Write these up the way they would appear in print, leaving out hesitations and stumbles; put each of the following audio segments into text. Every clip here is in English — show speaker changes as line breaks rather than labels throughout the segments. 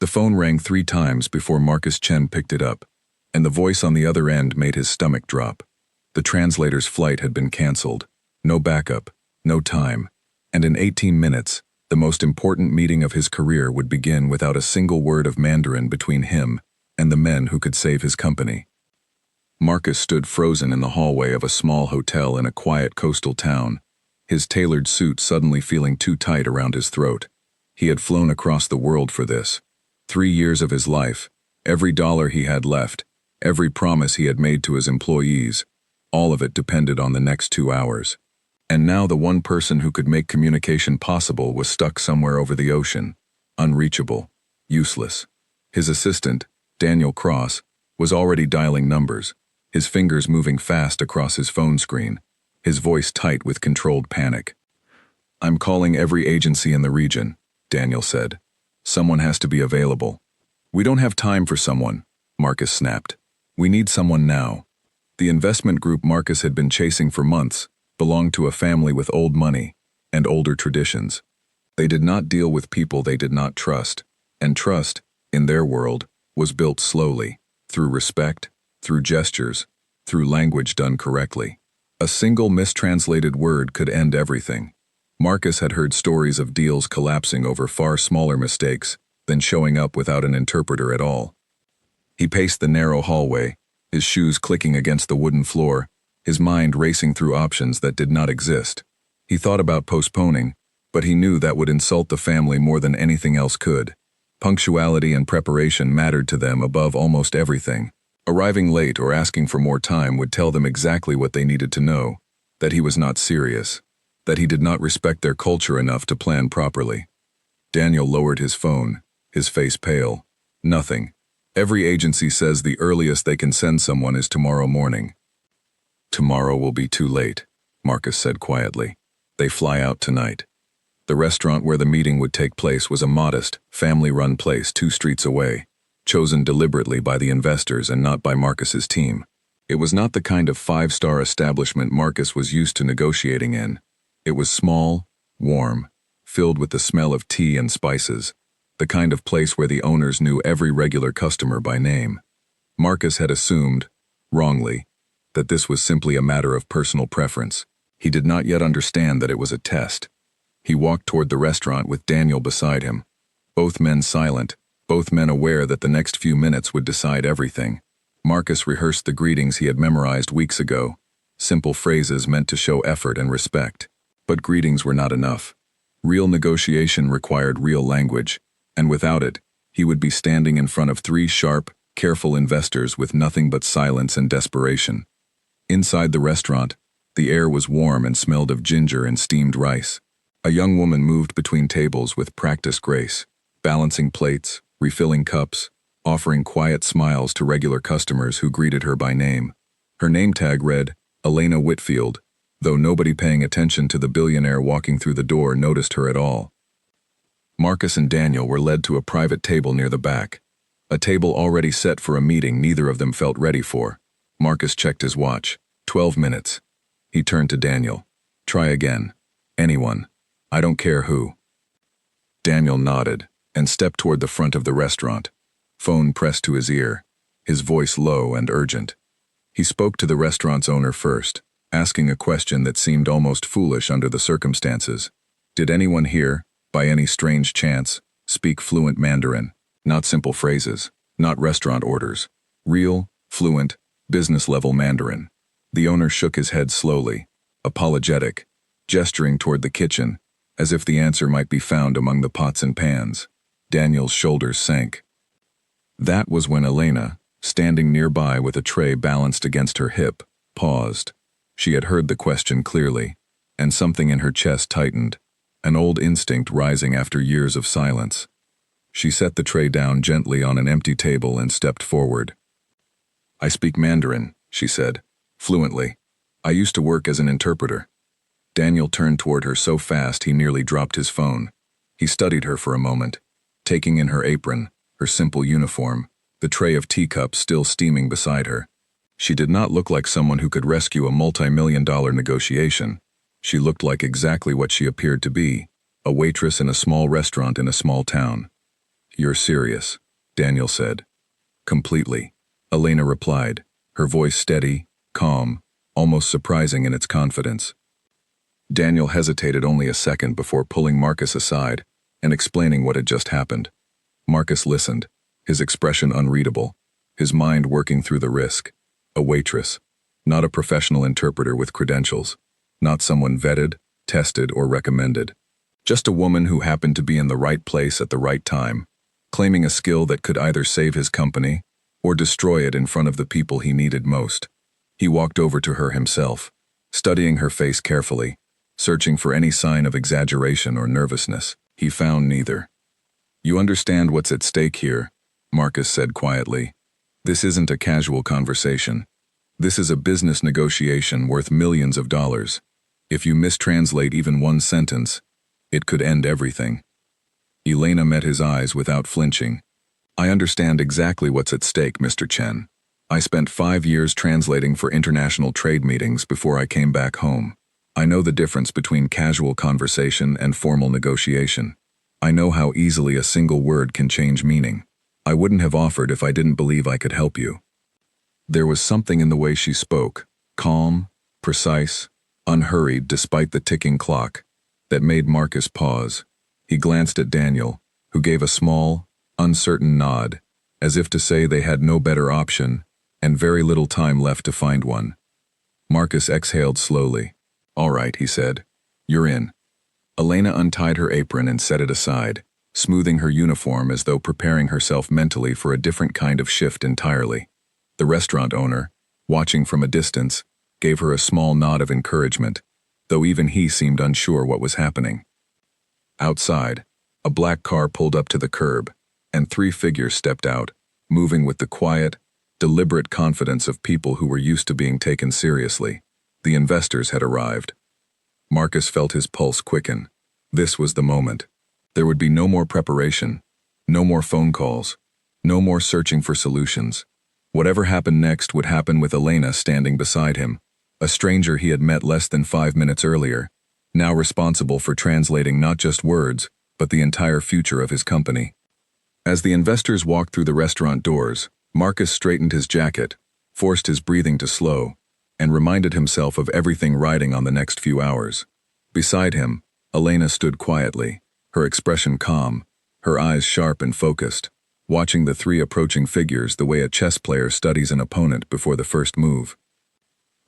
The phone rang 3 times before Marcus Chen picked it up, and the voice on the other end made his stomach drop. The translator's flight had been cancelled. No backup, no time, and in 18 minutes, the most important meeting of his career would begin without a single word of Mandarin between him and the men who could save his company. Marcus stood frozen in the hallway of a small hotel in a quiet coastal town, his tailored suit suddenly feeling too tight around his throat. He had flown across the world for this. 3 years of his life, every dollar he had left, every promise he had made to his employees, all of it depended on the next 2 hours. And now the one person who could make communication possible was stuck somewhere over the ocean, unreachable, useless. His assistant, Daniel Cross, was already dialing numbers, his fingers moving fast across his phone screen, his voice tight with controlled panic. "I'm calling every agency in the region," Daniel said. "Someone has to be available." "We don't have time for someone," Marcus snapped. "We need someone now." The investment group Marcus had been chasing for months belonged to a family with old money and older traditions. They did not deal with people they did not trust, and trust, in their world, was built slowly, through respect, through gestures, through language done correctly. A single mistranslated word could end everything. Marcus had heard stories of deals collapsing over far smaller mistakes than showing up without an interpreter at all. He paced the narrow hallway, his shoes clicking against the wooden floor, his mind racing through options that did not exist. He thought about postponing, but he knew that would insult the family more than anything else could. Punctuality and preparation mattered to them above almost everything. Arriving late or asking for more time would tell them exactly what they needed to know, that he was not serious, that he did not respect their culture enough to plan properly. Daniel lowered his phone, his face pale. "Nothing. Every agency says the earliest they can send someone is tomorrow morning." "Tomorrow will be too late," Marcus said quietly. "They fly out tonight." The restaurant where the meeting would take place was a modest, family-run place 2 streets away, chosen deliberately by the investors and not by Marcus's team. It was not the kind of 5-star establishment Marcus was used to negotiating in. It was small, warm, filled with the smell of tea and spices, the kind of place where the owners knew every regular customer by name. Marcus had assumed, wrongly, that this was simply a matter of personal preference. He did not yet understand that it was a test. He walked toward the restaurant with Daniel beside him, both men silent, both men aware that the next few minutes would decide everything. Marcus rehearsed the greetings he had memorized weeks ago, simple phrases meant to show effort and respect. But greetings were not enough. Real negotiation required real language, and without it, he would be standing in front of 3 sharp, careful investors with nothing but silence and desperation. Inside the restaurant, the air was warm and smelled of ginger and steamed rice. A young woman moved between tables with practiced grace, balancing plates, refilling cups, offering quiet smiles to regular customers who greeted her by name. Her name tag read, Elena Whitfield, though nobody paying attention to the billionaire walking through the door noticed her at all. Marcus and Daniel were led to a private table near the back, a table already set for a meeting neither of them felt ready for. Marcus checked his watch. 12 minutes. He turned to Daniel. "Try again. Anyone. I don't care who." Daniel nodded and stepped toward the front of the restaurant, phone pressed to his ear, his voice low and urgent. He spoke to the restaurant's owner first, asking a question that seemed almost foolish under the circumstances. Did anyone here, by any strange chance, speak fluent Mandarin? Not simple phrases, not restaurant orders. Real, fluent, business-level Mandarin. The owner shook his head slowly, apologetic, gesturing toward the kitchen, as if the answer might be found among the pots and pans. Daniel's shoulders sank. That was when Elena, standing nearby with a tray balanced against her hip, paused. She had heard the question clearly, and something in her chest tightened, an old instinct rising after years of silence. She set the tray down gently on an empty table and stepped forward. "I speak Mandarin," she said, fluently. "I used to work as an interpreter." Daniel turned toward her so fast he nearly dropped his phone. He studied her for a moment, taking in her apron, her simple uniform, the tray of teacups still steaming beside her. She did not look like someone who could rescue a multi-million-dollar negotiation. She looked like exactly what she appeared to be, a waitress in a small restaurant in a small town. "You're serious," Daniel said. "Completely," Elena replied, her voice steady, calm, almost surprising in its confidence. Daniel hesitated only a second before pulling Marcus aside and explaining what had just happened. Marcus listened, his expression unreadable, his mind working through the risk. A waitress, not a professional interpreter with credentials, not someone vetted, tested, or recommended. Just a woman who happened to be in the right place at the right time, claiming a skill that could either save his company or destroy it in front of the people he needed most. He walked over to her himself, studying her face carefully, searching for any sign of exaggeration or nervousness. He found neither. "You understand what's at stake here," Marcus said quietly. "This isn't a casual conversation. This is a business negotiation worth millions of dollars. If you mistranslate even one sentence, it could end everything." Elena met his eyes without flinching. "I understand exactly what's at stake, Mr. Chen. I spent 5 years translating for international trade meetings before I came back home. I know the difference between casual conversation and formal negotiation. I know how easily a single word can change meaning. I wouldn't have offered if I didn't believe I could help you." There was something in the way she spoke, calm, precise, unhurried despite the ticking clock, that made Marcus pause. He glanced at Daniel, who gave a small, uncertain nod, as if to say they had no better option and very little time left to find one. Marcus exhaled slowly. "All right," he said. "You're in." Elena untied her apron and set it aside, smoothing her uniform as though preparing herself mentally for a different kind of shift entirely. The restaurant owner, watching from a distance, gave her a small nod of encouragement, though even he seemed unsure what was happening. Outside, a black car pulled up to the curb, and 3 figures stepped out, moving with the quiet, deliberate confidence of people who were used to being taken seriously. The investors had arrived. Marcus felt his pulse quicken. This was the moment. There would be no more preparation, no more phone calls, no more searching for solutions. Whatever happened next would happen with Elena standing beside him, a stranger he had met less than 5 minutes earlier, now responsible for translating not just words, but the entire future of his company. As the investors walked through the restaurant doors, Marcus straightened his jacket, forced his breathing to slow, and reminded himself of everything riding on the next few hours. Beside him, Elena stood quietly, her expression calm, her eyes sharp and focused, watching the 3 approaching figures the way a chess player studies an opponent before the first move.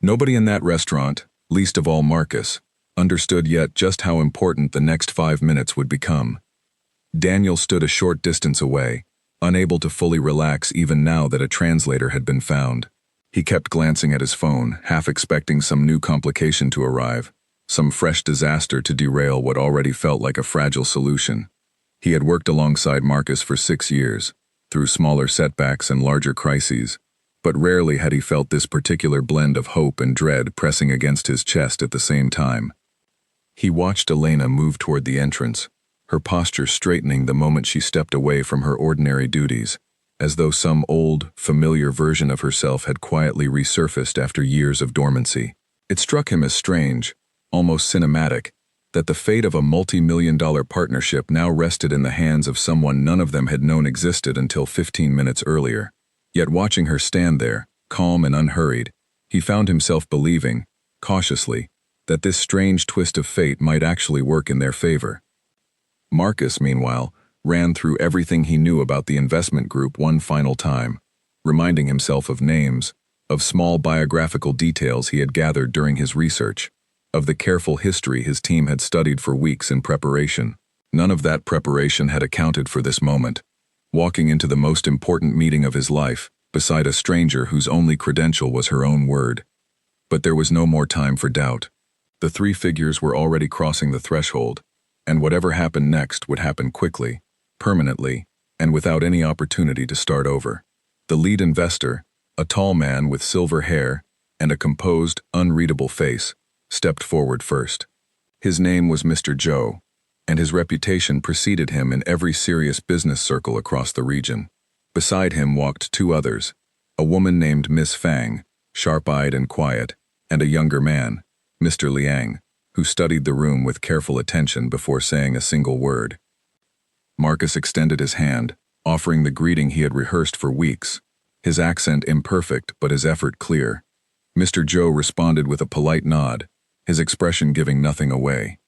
Nobody in that restaurant, least of all Marcus, understood yet just how important the next 5 minutes would become. Daniel stood a short distance away, unable to fully relax even now that a translator had been found. He kept glancing at his phone, half expecting some new complication to arrive, some fresh disaster to derail what already felt like a fragile solution. He had worked alongside Marcus for 6 years, through smaller setbacks and larger crises, but rarely had he felt this particular blend of hope and dread pressing against his chest at the same time. He watched Elena move toward the entrance, her posture straightening the moment she stepped away from her ordinary duties, as though some old, familiar version of herself had quietly resurfaced after years of dormancy. It struck him as strange, almost cinematic, that the fate of a multi-million-dollar partnership now rested in the hands of someone none of them had known existed until 15 minutes earlier. Yet watching her stand there, calm and unhurried, he found himself believing, cautiously, that this strange twist of fate might actually work in their favor. Marcus, meanwhile, ran through everything he knew about the investment group one final time, reminding himself of names, of small biographical details he had gathered during his research, of the careful history his team had studied for weeks in preparation. None of that preparation had accounted for this moment, walking into the most important meeting of his life, beside a stranger whose only credential was her own word. But there was no more time for doubt. The 3 figures were already crossing the threshold, and whatever happened next would happen quickly, permanently, and without any opportunity to start over. The lead investor, a tall man with silver hair and a composed, unreadable face, stepped forward first. His name was Mr. Zhou, and his reputation preceded him in every serious business circle across the region. Beside him walked 2 others, a woman named Miss Fang, sharp-eyed and quiet, and a younger man, Mr. Liang, who studied the room with careful attention before saying a single word. Marcus extended his hand, offering the greeting he had rehearsed for weeks, his accent imperfect but his effort clear. Mr. Joe responded with a polite nod, his expression giving nothing away.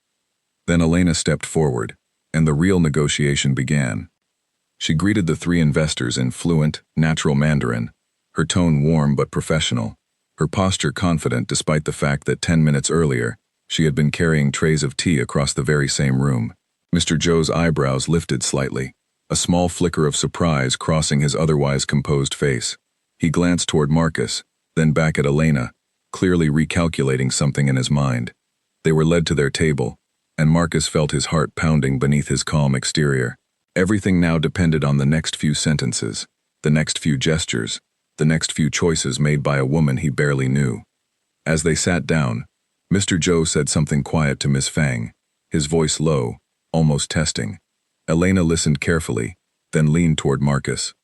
Then Elena stepped forward, and the real negotiation began. She greeted the three investors in fluent, natural Mandarin, her tone warm but professional, her posture confident despite the fact that 10 minutes earlier, she had been carrying trays of tea across the very same room. Mr. Joe's eyebrows lifted slightly, a small flicker of surprise crossing his otherwise composed face. He glanced toward Marcus, then back at Elena, clearly recalculating something in his mind. They were led to their table, and Marcus felt his heart pounding beneath his calm exterior. Everything now depended on the next few sentences, the next few gestures, the next few choices made by a woman he barely knew. As they sat down, Mr. Joe said something quiet to Miss Fang, his voice low, almost testing. Elena listened carefully, then leaned toward Marcus.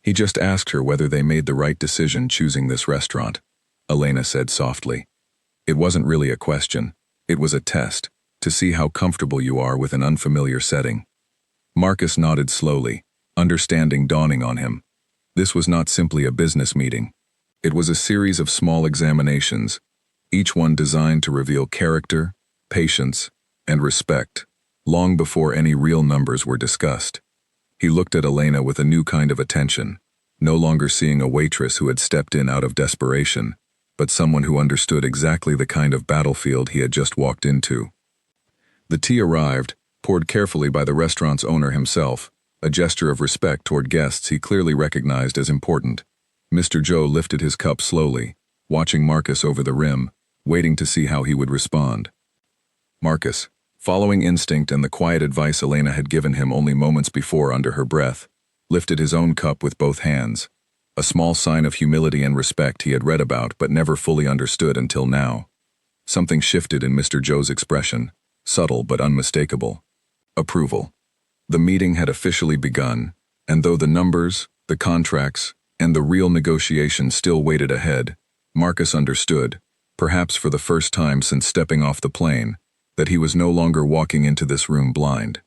He just asked her whether they made the right decision choosing this restaurant, Elena said softly. It wasn't really a question, it was a test, to see how comfortable you are with an unfamiliar setting. Marcus nodded slowly, understanding dawning on him. This was not simply a business meeting. It was a series of small examinations, each one designed to reveal character, patience, and respect, long before any real numbers were discussed. He looked at Elena with a new kind of attention, no longer seeing a waitress who had stepped in out of desperation, but someone who understood exactly the kind of battlefield he had just walked into. The tea arrived, poured carefully by the restaurant's owner himself, a gesture of respect toward guests he clearly recognized as important. Mr. Joe lifted his cup slowly, watching Marcus over the rim, waiting to see how he would respond. Marcus, following instinct and the quiet advice Elena had given him only moments before under her breath, lifted his own cup with both hands, a small sign of humility and respect he had read about but never fully understood until now. Something shifted in Mr. Joe's expression, subtle but unmistakable. Approval. The meeting had officially begun, and though the numbers, the contracts, and the real negotiation still waited ahead, Marcus understood, perhaps for the first time since stepping off the plane, that he was no longer walking into this room blind.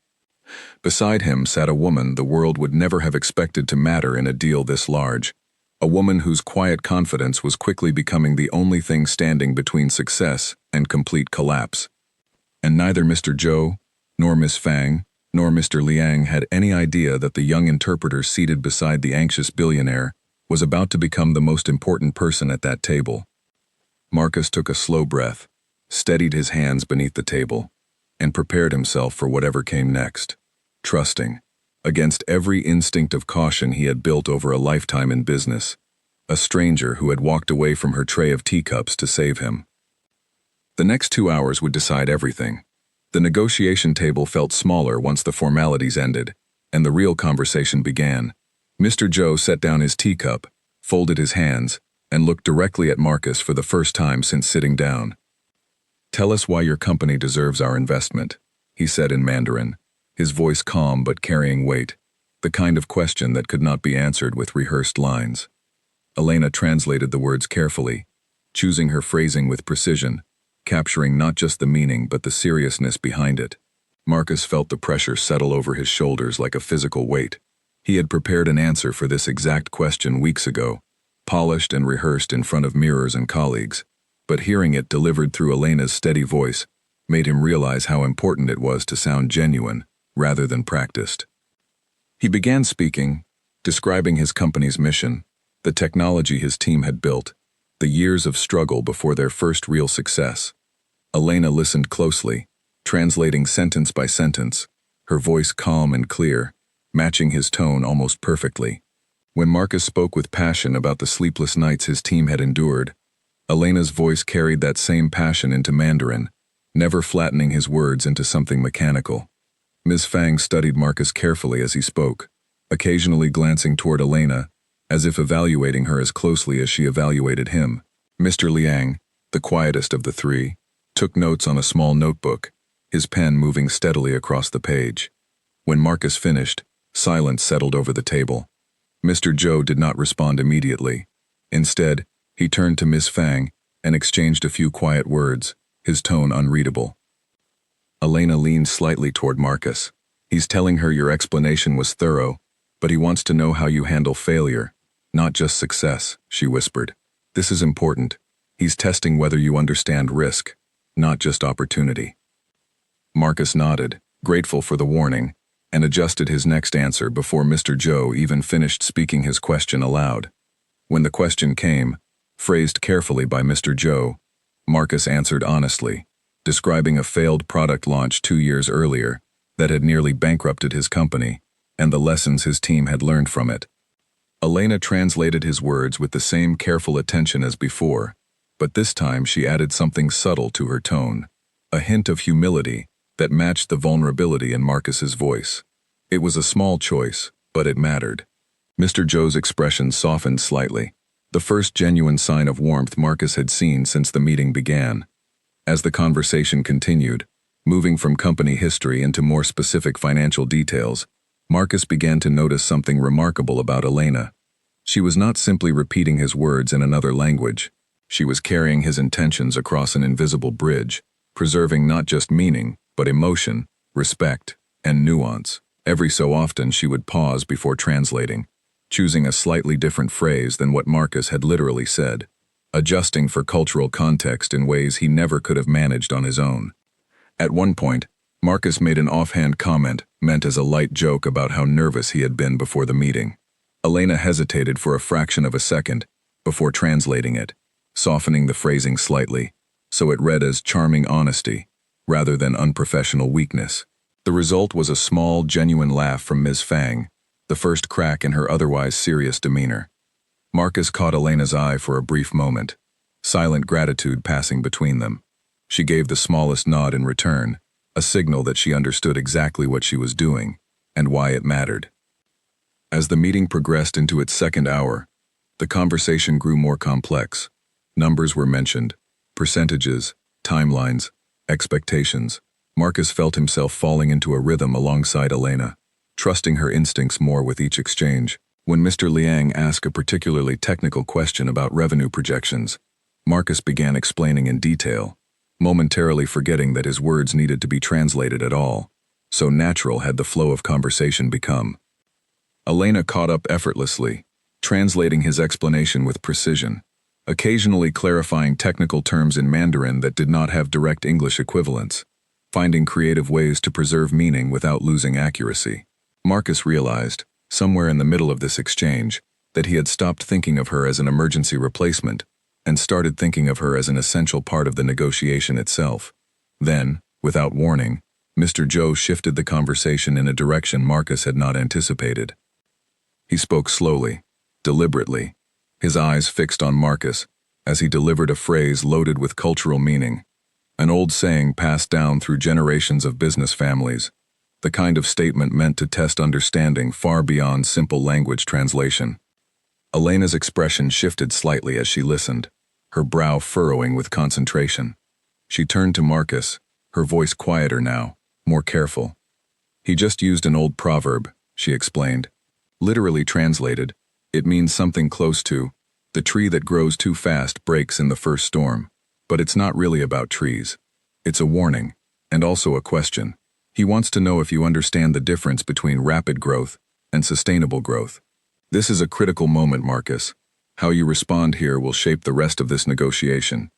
Beside him sat a woman the world would never have expected to matter in a deal this large, a woman whose quiet confidence was quickly becoming the only thing standing between success and complete collapse. And neither Mr. Joe, nor Miss Fang, nor Mr. Liang had any idea that the young interpreter seated beside the anxious billionaire was about to become the most important person at that table. Marcus took a slow breath, steadied his hands beneath the table, and prepared himself for whatever came next, trusting, against every instinct of caution he had built over a lifetime in business, a stranger who had walked away from her tray of teacups to save him. The next 2 hours would decide everything. The negotiation table felt smaller once the formalities ended, and the real conversation began. Mr. Joe set down his teacup, folded his hands, and looked directly at Marcus for the first time since sitting down. "Tell us why your company deserves our investment," he said in Mandarin, his voice calm but carrying weight, the kind of question that could not be answered with rehearsed lines. Elena translated the words carefully, choosing her phrasing with precision, capturing not just the meaning but the seriousness behind it. Marcus felt the pressure settle over his shoulders like a physical weight. He had prepared an answer for this exact question weeks ago, polished and rehearsed in front of mirrors and colleagues, but hearing it delivered through Elena's steady voice made him realize how important it was to sound genuine rather than practiced. He began speaking, describing his company's mission, the technology his team had built, the years of struggle before their first real success. Elena listened closely, translating sentence by sentence, her voice calm and clear, matching his tone almost perfectly. When Marcus spoke with passion about the sleepless nights his team had endured, Elena's voice carried that same passion into Mandarin, never flattening his words into something mechanical. Ms. Fang studied Marcus carefully as he spoke, occasionally glancing toward Elena, as if evaluating her as closely as she evaluated him. Mr. Liang, the quietest of the three, took notes on a small notebook, his pen moving steadily across the page. When Marcus finished, silence settled over the table. Mr. Joe did not respond immediately. Instead, he turned to Miss Fang and exchanged a few quiet words, his tone unreadable. Elena leaned slightly toward Marcus. "He's telling her your explanation was thorough, But he wants to know how you handle failure, not just success, she whispered. This is important. He's testing whether you understand risk, not just opportunity. Marcus nodded, grateful for the warning, and adjusted his next answer before Mr. Joe even finished speaking his question aloud. When the question came, phrased carefully by Mr. Joe, Marcus answered honestly, describing a failed product launch 2 years earlier that had nearly bankrupted his company and the lessons his team had learned from it. Elena translated his words with the same careful attention as before, but this time she added something subtle to her tone, a hint of humility that matched the vulnerability in Marcus's voice. It was a small choice, but it mattered. Mr. Joe's expression softened slightly, the first genuine sign of warmth Marcus had seen since the meeting began. As the conversation continued, moving from company history into more specific financial details, Marcus began to notice something remarkable about Elena. She was not simply repeating his words in another language. She was carrying his intentions across an invisible bridge, preserving not just meaning, but emotion, respect, and nuance. Every so often she would pause before translating, choosing a slightly different phrase than what Marcus had literally said, adjusting for cultural context in ways he never could have managed on his own. At one point, Marcus made an offhand comment meant as a light joke about how nervous he had been before the meeting. Elena hesitated for a fraction of a second before translating it, softening the phrasing slightly, so it read as charming honesty, rather than unprofessional weakness. The result was a small, genuine laugh from Ms. Fang, the first crack in her otherwise serious demeanor. Marcus caught Elena's eye for a brief moment, silent gratitude passing between them. She gave the smallest nod in return, a signal that she understood exactly what she was doing and why it mattered. As the meeting progressed into its second hour, the conversation grew more complex. Numbers were mentioned, percentages, timelines, expectations. Marcus felt himself falling into a rhythm alongside Elena, trusting her instincts more with each exchange. When Mr. Liang asked a particularly technical question about revenue projections, Marcus began explaining in detail, momentarily forgetting that his words needed to be translated at all. So natural had the flow of conversation become. Elena caught up effortlessly, translating his explanation with precision, occasionally clarifying technical terms in Mandarin that did not have direct English equivalents, finding creative ways to preserve meaning without losing accuracy. Marcus realized, somewhere in the middle of this exchange, that he had stopped thinking of her as an emergency replacement and started thinking of her as an essential part of the negotiation itself. Then, without warning, Mr. Joe shifted the conversation in a direction Marcus had not anticipated. He spoke slowly, deliberately, his eyes fixed on Marcus as he delivered a phrase loaded with cultural meaning, an old saying passed down through generations of business families, the kind of statement meant to test understanding far beyond simple language translation. Elena's expression shifted slightly as she listened, her brow furrowing with concentration. She turned to Marcus, her voice quieter now, more careful. He just used an old proverb, she explained. Literally translated, it means something close to, the tree that grows too fast breaks in the first storm. But it's not really about trees. It's a warning, and also a question. He wants to know if you understand the difference between rapid growth and sustainable growth. This is a critical moment, Marcus. How you respond here will shape the rest of this negotiation.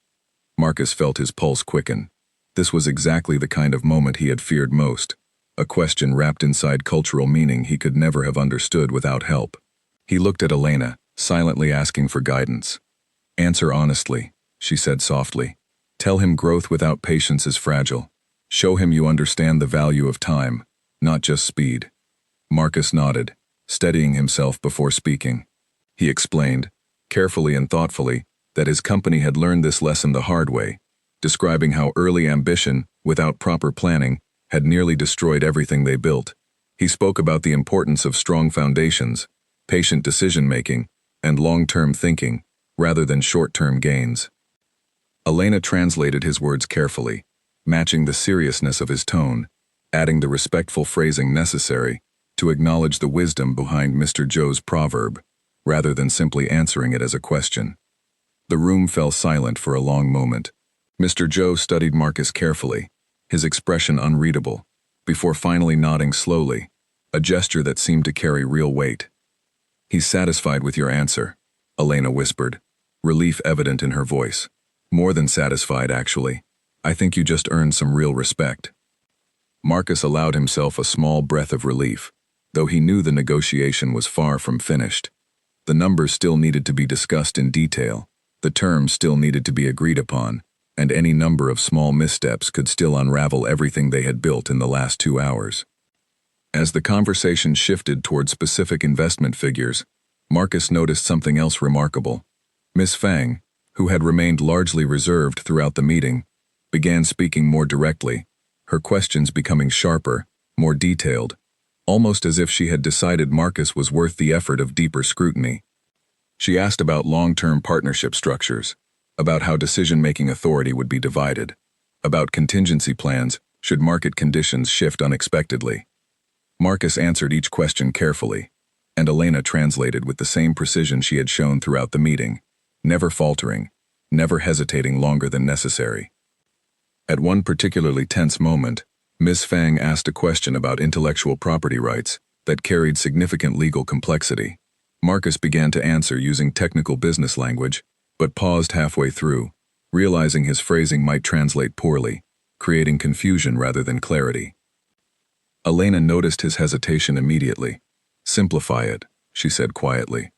Marcus felt his pulse quicken. This was exactly the kind of moment he had feared most, a question wrapped inside cultural meaning he could never have understood without help. He looked at Elena, silently asking for guidance. Answer honestly, she said softly. Tell him growth without patience is fragile. Show him you understand the value of time, not just speed. Marcus nodded, steadying himself before speaking. He explained, carefully and thoughtfully, that his company had learned this lesson the hard way, describing how early ambition, without proper planning, had nearly destroyed everything they built. He spoke about the importance of strong foundations, patient decision-making, and long-term thinking, rather than short-term gains. Elena translated his words carefully, matching the seriousness of his tone, adding the respectful phrasing necessary to acknowledge the wisdom behind Mr. Joe's proverb, rather than simply answering it as a question. The room fell silent for a long moment. Mr. Joe studied Marcus carefully, his expression unreadable, before finally nodding slowly, a gesture that seemed to carry real weight. "He's satisfied with your answer," Elena whispered, relief evident in her voice. "More than satisfied, actually. I think you just earned some real respect." Marcus allowed himself a small breath of relief, though he knew the negotiation was far from finished. The numbers still needed to be discussed in detail, the terms still needed to be agreed upon, and any number of small missteps could still unravel everything they had built in the last 2 hours. As the conversation shifted toward specific investment figures, Marcus noticed something else remarkable. Miss Fang, who had remained largely reserved throughout the meeting, began speaking more directly, her questions becoming sharper, more detailed, almost as if she had decided Marcus was worth the effort of deeper scrutiny. She asked about long-term partnership structures, about how decision-making authority would be divided, about contingency plans should market conditions shift unexpectedly. Marcus answered each question carefully, and Elena translated with the same precision she had shown throughout the meeting, never faltering, never hesitating longer than necessary. At one particularly tense moment, Ms. Fang asked a question about intellectual property rights that carried significant legal complexity. Marcus began to answer using technical business language, but paused halfway through, realizing his phrasing might translate poorly, creating confusion rather than clarity. Elena noticed his hesitation immediately. "Simplify it," she said quietly.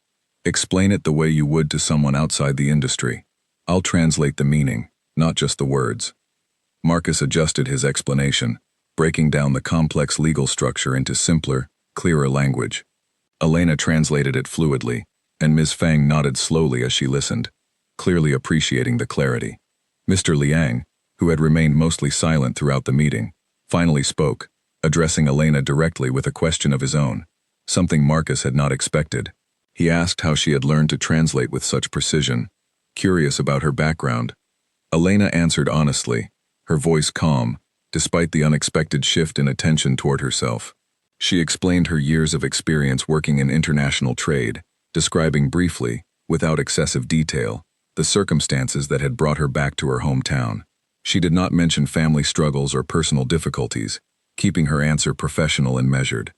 "Explain it the way you would to someone outside the industry. I'll translate the meaning, not just the words." Marcus adjusted his explanation, breaking down the complex legal structure into simpler, clearer language. Elena translated it fluidly, and Ms. Fang nodded slowly as she listened, clearly appreciating the clarity. Mr. Liang, who had remained mostly silent throughout the meeting, finally spoke, addressing Elena directly with a question of his own, something Marcus had not expected. He asked how she had learned to translate with such precision, curious about her background. Elena answered honestly, her voice calm, despite the unexpected shift in attention toward herself. She explained her years of experience working in international trade, describing briefly, without excessive detail, the circumstances that had brought her back to her hometown. She did not mention family struggles or personal difficulties, keeping her answer professional and measured.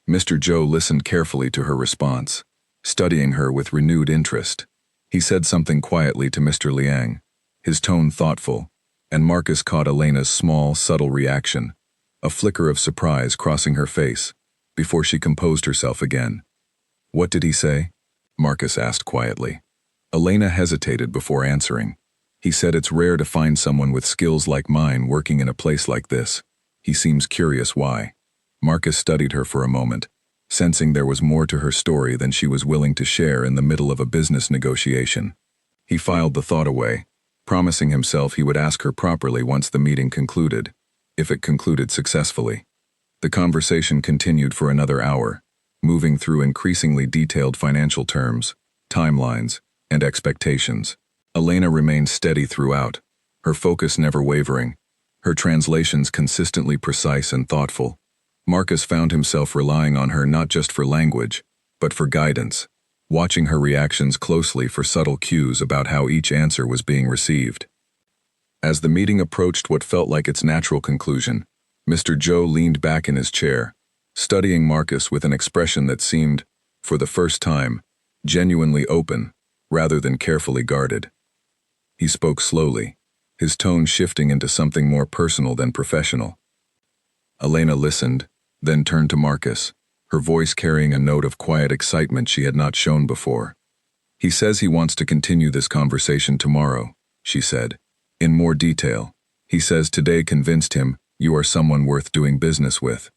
Mr. Zhou listened carefully to her response, studying her with renewed interest. He said something quietly to Mr. Liang, his tone thoughtful, and Marcus caught Elena's small, subtle reaction, a flicker of surprise crossing her face, before she composed herself again. "What did he say?" Marcus asked quietly. Elena hesitated before answering. "He said it's rare to find someone with skills like mine working in a place like this. He seems curious why." Marcus studied her for a moment, sensing there was more to her story than she was willing to share in the middle of a business negotiation. He filed the thought away, promising himself he would ask her properly once the meeting concluded, if it concluded successfully. The conversation continued for another hour, moving through increasingly detailed financial terms, timelines, and expectations. Elena remained steady throughout, her focus never wavering, her translations consistently precise and thoughtful. Marcus found himself relying on her not just for language, but for guidance, watching her reactions closely for subtle cues about how each answer was being received. As the meeting approached what felt like its natural conclusion, Mr. Zhou leaned back in his chair, studying Marcus with an expression that seemed, for the first time, genuinely open, rather than carefully guarded. He spoke slowly, his tone shifting into something more personal than professional. Elena listened, then turned to Marcus, her voice carrying a note of quiet excitement she had not shown before. "He says he wants to continue this conversation tomorrow," she said, in more detail. "He says today convinced him you are someone worth doing business with."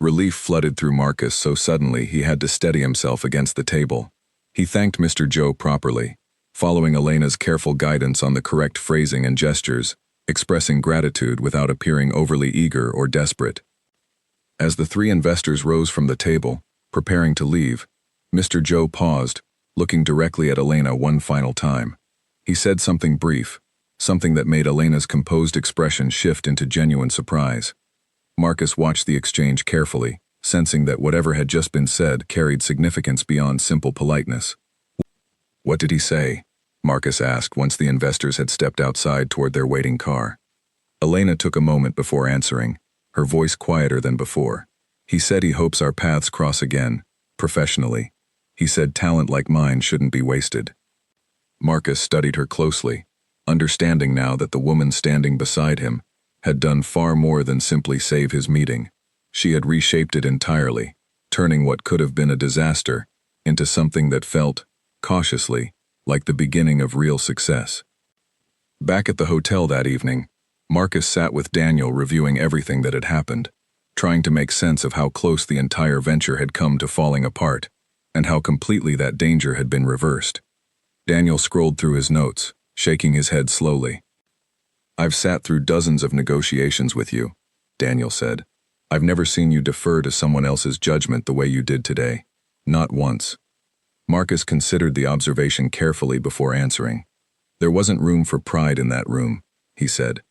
Relief flooded through Marcus so suddenly he had to steady himself against the table. He thanked Mr. Zhou properly, following Elena's careful guidance on the correct phrasing and gestures, expressing gratitude without appearing overly eager or desperate. As the 3 investors rose from the table, preparing to leave, Mr. Zhou paused, looking directly at Elena one final time. He said something brief, something that made Elena's composed expression shift into genuine surprise. Marcus watched the exchange carefully, sensing that whatever had just been said carried significance beyond simple politeness. "What did he say?" Marcus asked once the investors had stepped outside toward their waiting car. Elena took a moment before answering, her voice quieter than before. He said he hopes our paths cross again, professionally. He said talent like mine shouldn't be wasted. Marcus studied her closely, understanding now that the woman standing beside him had done far more than simply save his meeting. She had reshaped it entirely, turning what could have been a disaster into something that felt, cautiously, like the beginning of real success. Back at the hotel that evening, Marcus sat with Daniel reviewing everything that had happened, trying to make sense of how close the entire venture had come to falling apart, and how completely that danger had been reversed. Daniel scrolled through his notes, shaking his head slowly. "I've sat through dozens of negotiations with you," Daniel said. "I've never seen you defer to someone else's judgment the way you did today. Not once." Marcus considered the observation carefully before answering. "There wasn't room for pride in that room," he said.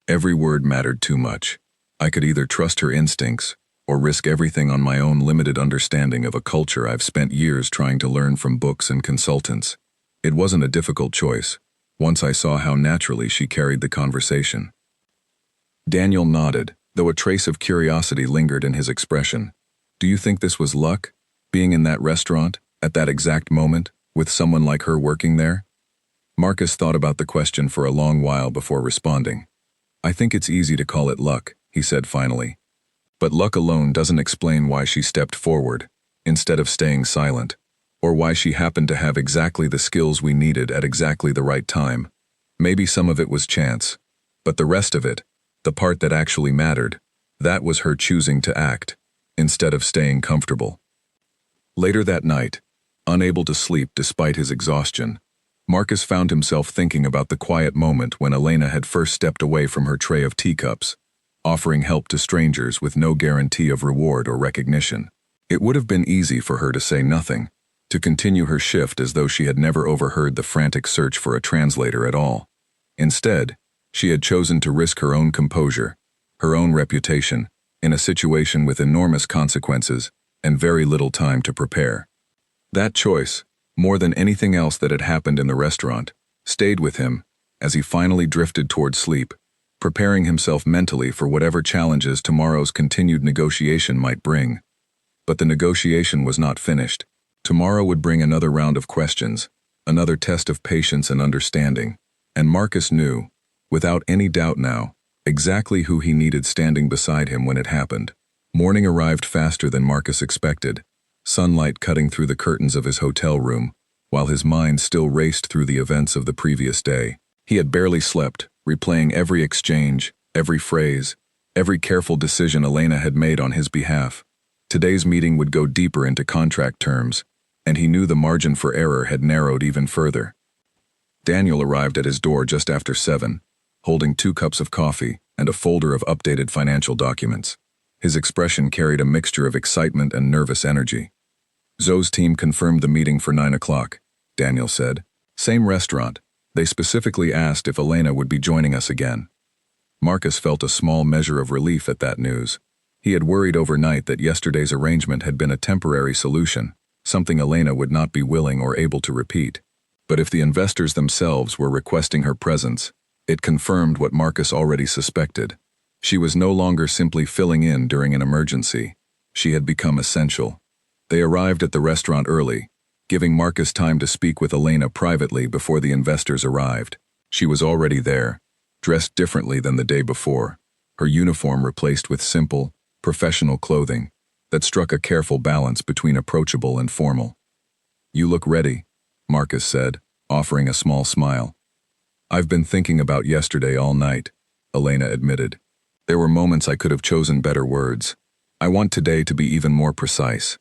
"Every word mattered too much. I could either trust her instincts or risk everything on my own limited understanding of a culture I've spent years trying to learn from books and consultants. It wasn't a difficult choice, once I saw how naturally she carried the conversation." Daniel nodded, though a trace of curiosity lingered in his expression. "Do you think this was luck, being in that restaurant, at that exact moment, with someone like her working there?" Marcus thought about the question for a long while before responding. "I think it's easy to call it luck," he said finally. "But luck alone doesn't explain why she stepped forward, instead of staying silent, or why she happened to have exactly the skills we needed at exactly the right time. Maybe some of it was chance, but the rest of it, the part that actually mattered, that was her choosing to act, instead of staying comfortable." Later that night, unable to sleep despite his exhaustion, Marcus found himself thinking about the quiet moment when Elena had first stepped away from her tray of teacups, offering help to strangers with no guarantee of reward or recognition. It would have been easy for her to say nothing, to continue her shift as though she had never overheard the frantic search for a translator at all. Instead, she had chosen to risk her own composure, her own reputation, in a situation with enormous consequences and very little time to prepare. That choice, more than anything else that had happened in the restaurant, stayed with him as he finally drifted toward sleep, preparing himself mentally for whatever challenges tomorrow's continued negotiation might bring. But the negotiation was not finished. Tomorrow would bring another round of questions, another test of patience and understanding, and Marcus knew, without any doubt now, exactly who he needed standing beside him when it happened. Morning arrived faster than Marcus expected, sunlight cutting through the curtains of his hotel room, while his mind still raced through the events of the previous day. He had barely slept, replaying every exchange, every phrase, every careful decision Elena had made on his behalf. Today's meeting would go deeper into contract terms, and he knew the margin for error had narrowed even further. Daniel arrived at his door just after 7, holding 2 cups of coffee and a folder of updated financial documents. His expression carried a mixture of excitement and nervous energy. "Zoe's team confirmed the meeting for 9 o'clock, Daniel said. "Same restaurant. They specifically asked if Elena would be joining us again." Marcus felt a small measure of relief at that news. He had worried overnight that yesterday's arrangement had been a temporary solution, something Elena would not be willing or able to repeat. But if the investors themselves were requesting her presence, it confirmed what Marcus already suspected. She was no longer simply filling in during an emergency. She had become essential. They arrived at the restaurant early, giving Marcus time to speak with Elena privately before the investors arrived. She was already there, dressed differently than the day before, her uniform replaced with simple, professional clothing that struck a careful balance between approachable and formal. "You look ready," Marcus said, offering a small smile. "I've been thinking about yesterday all night," Elena admitted. "There were moments I could have chosen better words. I want today to be even more precise."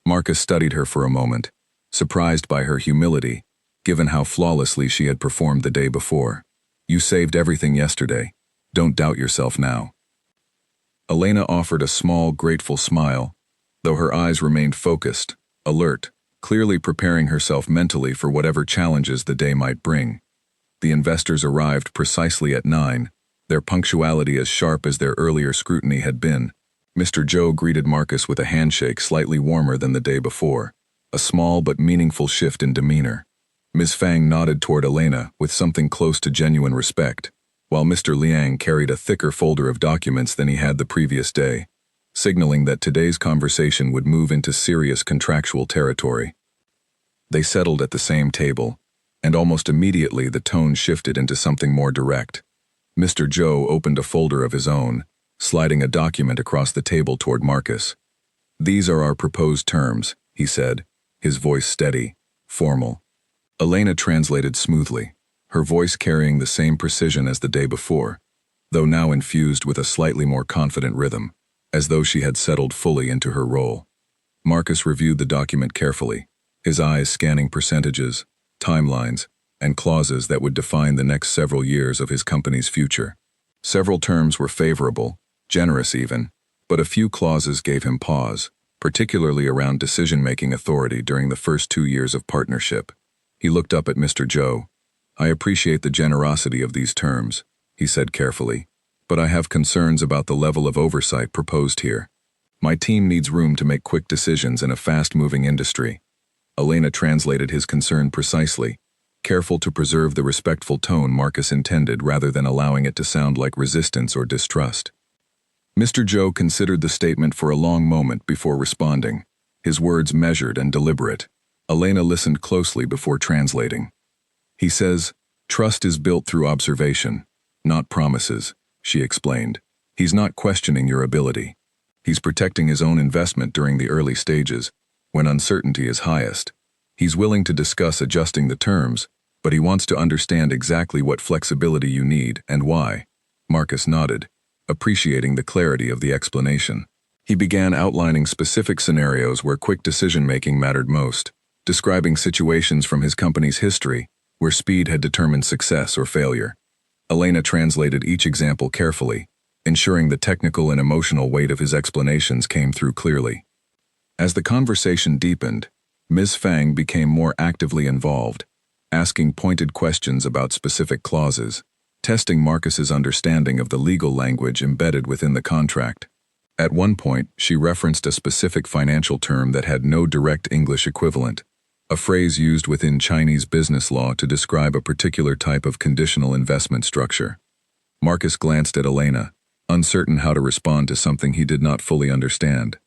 Marcus studied her for a moment, surprised by her humility, given how flawlessly she had performed the day before. "You saved everything yesterday. Don't doubt yourself now." Elena offered a small, grateful smile, though her eyes remained focused, alert, clearly preparing herself mentally for whatever challenges the day might bring. The investors arrived precisely at 9, their punctuality as sharp as their earlier scrutiny had been. Mr. Joe greeted Marcus with a handshake slightly warmer than the day before, a small but meaningful shift in demeanor. Ms. Fang nodded toward Elena with something close to genuine respect, while Mr. Liang carried a thicker folder of documents than he had the previous day. signaling that today's conversation would move into serious contractual territory. They settled at the same table, and almost immediately the tone shifted into something more direct. Mr. Joe opened a folder of his own, sliding a document across the table toward Marcus. "These are our proposed terms," he said, his voice steady, formal. Elena translated smoothly, her voice carrying the same precision as the day before, though now infused with a slightly more confident rhythm, as though she had settled fully into her role. Marcus reviewed the document carefully, his eyes scanning percentages, timelines, and clauses that would define the next several years of his company's future. Several terms were favorable, generous even, but a few clauses gave him pause, particularly around decision-making authority during the first 2 years of partnership. He looked up at Mr. Joe. "I appreciate the generosity of these terms," he said carefully, "but I have concerns about the level of oversight proposed here. My team needs room to make quick decisions in a fast-moving industry." Elena translated his concern precisely, careful to preserve the respectful tone Marcus intended rather than allowing it to sound like resistance or distrust. Mr. Joe considered the statement for a long moment before responding, his words measured and deliberate. Elena listened closely before translating. "He says, trust is built through observation, not promises," she explained. "He's not questioning your ability. He's protecting his own investment during the early stages, when uncertainty is highest. He's willing to discuss adjusting the terms, but he wants to understand exactly what flexibility you need and why." Marcus nodded, appreciating the clarity of the explanation. He began outlining specific scenarios where quick decision-making mattered most, describing situations from his company's history where speed had determined success or failure. Elena translated each example carefully, ensuring the technical and emotional weight of his explanations came through clearly. As the conversation deepened, Ms. Fang became more actively involved, asking pointed questions about specific clauses, testing Marcus's understanding of the legal language embedded within the contract. At one point, she referenced a specific financial term that had no direct English equivalent, a phrase used within Chinese business law to describe a particular type of conditional investment structure. Marcus glanced at Elena, uncertain how to respond to something he did not fully understand.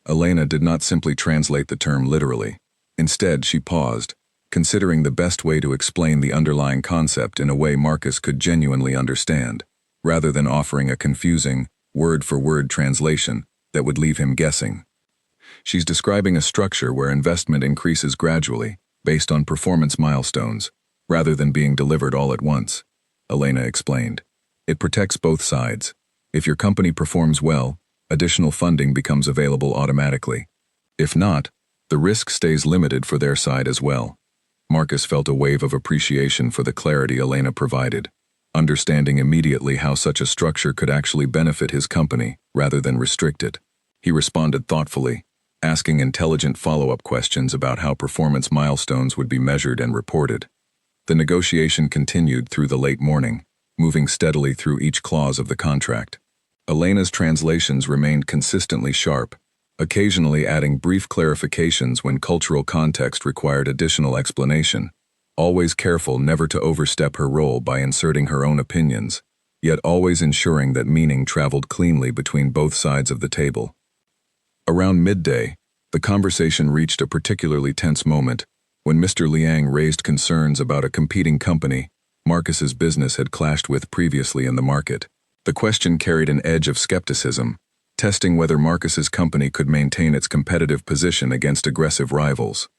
Elena did not simply translate the term literally. Instead, she paused, considering the best way to explain the underlying concept in a way Marcus could genuinely understand, rather than offering a confusing, word-for-word translation that would leave him guessing. "She's describing a structure where investment increases gradually, based on performance milestones, rather than being delivered all at once," Elena explained. "It protects both sides. If your company performs well, additional funding becomes available automatically. If not, the risk stays limited for their side as well." Marcus felt a wave of appreciation for the clarity Elena provided, understanding immediately how such a structure could actually benefit his company rather than restrict it. He responded thoughtfully, asking intelligent follow-up questions about how performance milestones would be measured and reported. The negotiation continued through the late morning, moving steadily through each clause of the contract. Elena's translations remained consistently sharp, occasionally adding brief clarifications when cultural context required additional explanation, always careful never to overstep her role by inserting her own opinions, yet always ensuring that meaning traveled cleanly between both sides of the table. Around midday, the conversation reached a particularly tense moment when Mr. Liang raised concerns about a competing company Marcus's business had clashed with previously in the market. The question carried an edge of skepticism, testing whether Marcus's company could maintain its competitive position against aggressive rivals.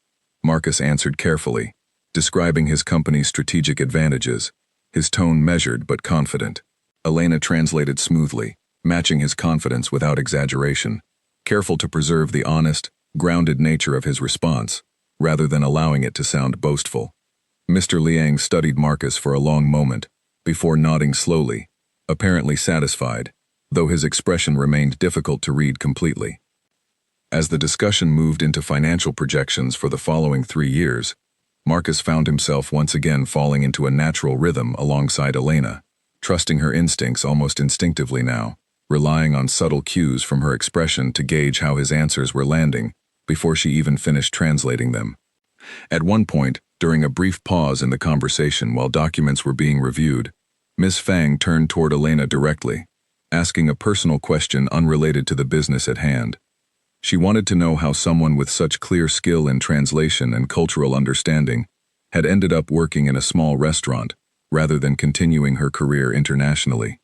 Marcus answered carefully, describing his company's strategic advantages, his tone measured but confident. Elena translated smoothly, matching his confidence without exaggeration, careful to preserve the honest, grounded nature of his response, rather than allowing it to sound boastful. Mr. Liang studied Marcus for a long moment, before nodding slowly, apparently satisfied, though his expression remained difficult to read completely. As the discussion moved into financial projections for the following 3 years, Marcus found himself once again falling into a natural rhythm alongside Elena, trusting her instincts almost instinctively now, relying on subtle cues from her expression to gauge how his answers were landing before she even finished translating them. At one point, during a brief pause in the conversation while documents were being reviewed, Ms. Fang turned toward Elena directly. asking a personal question unrelated to the business at hand. She wanted to know how someone with such clear skill in translation and cultural understanding had ended up working in a small restaurant, rather than continuing her career internationally.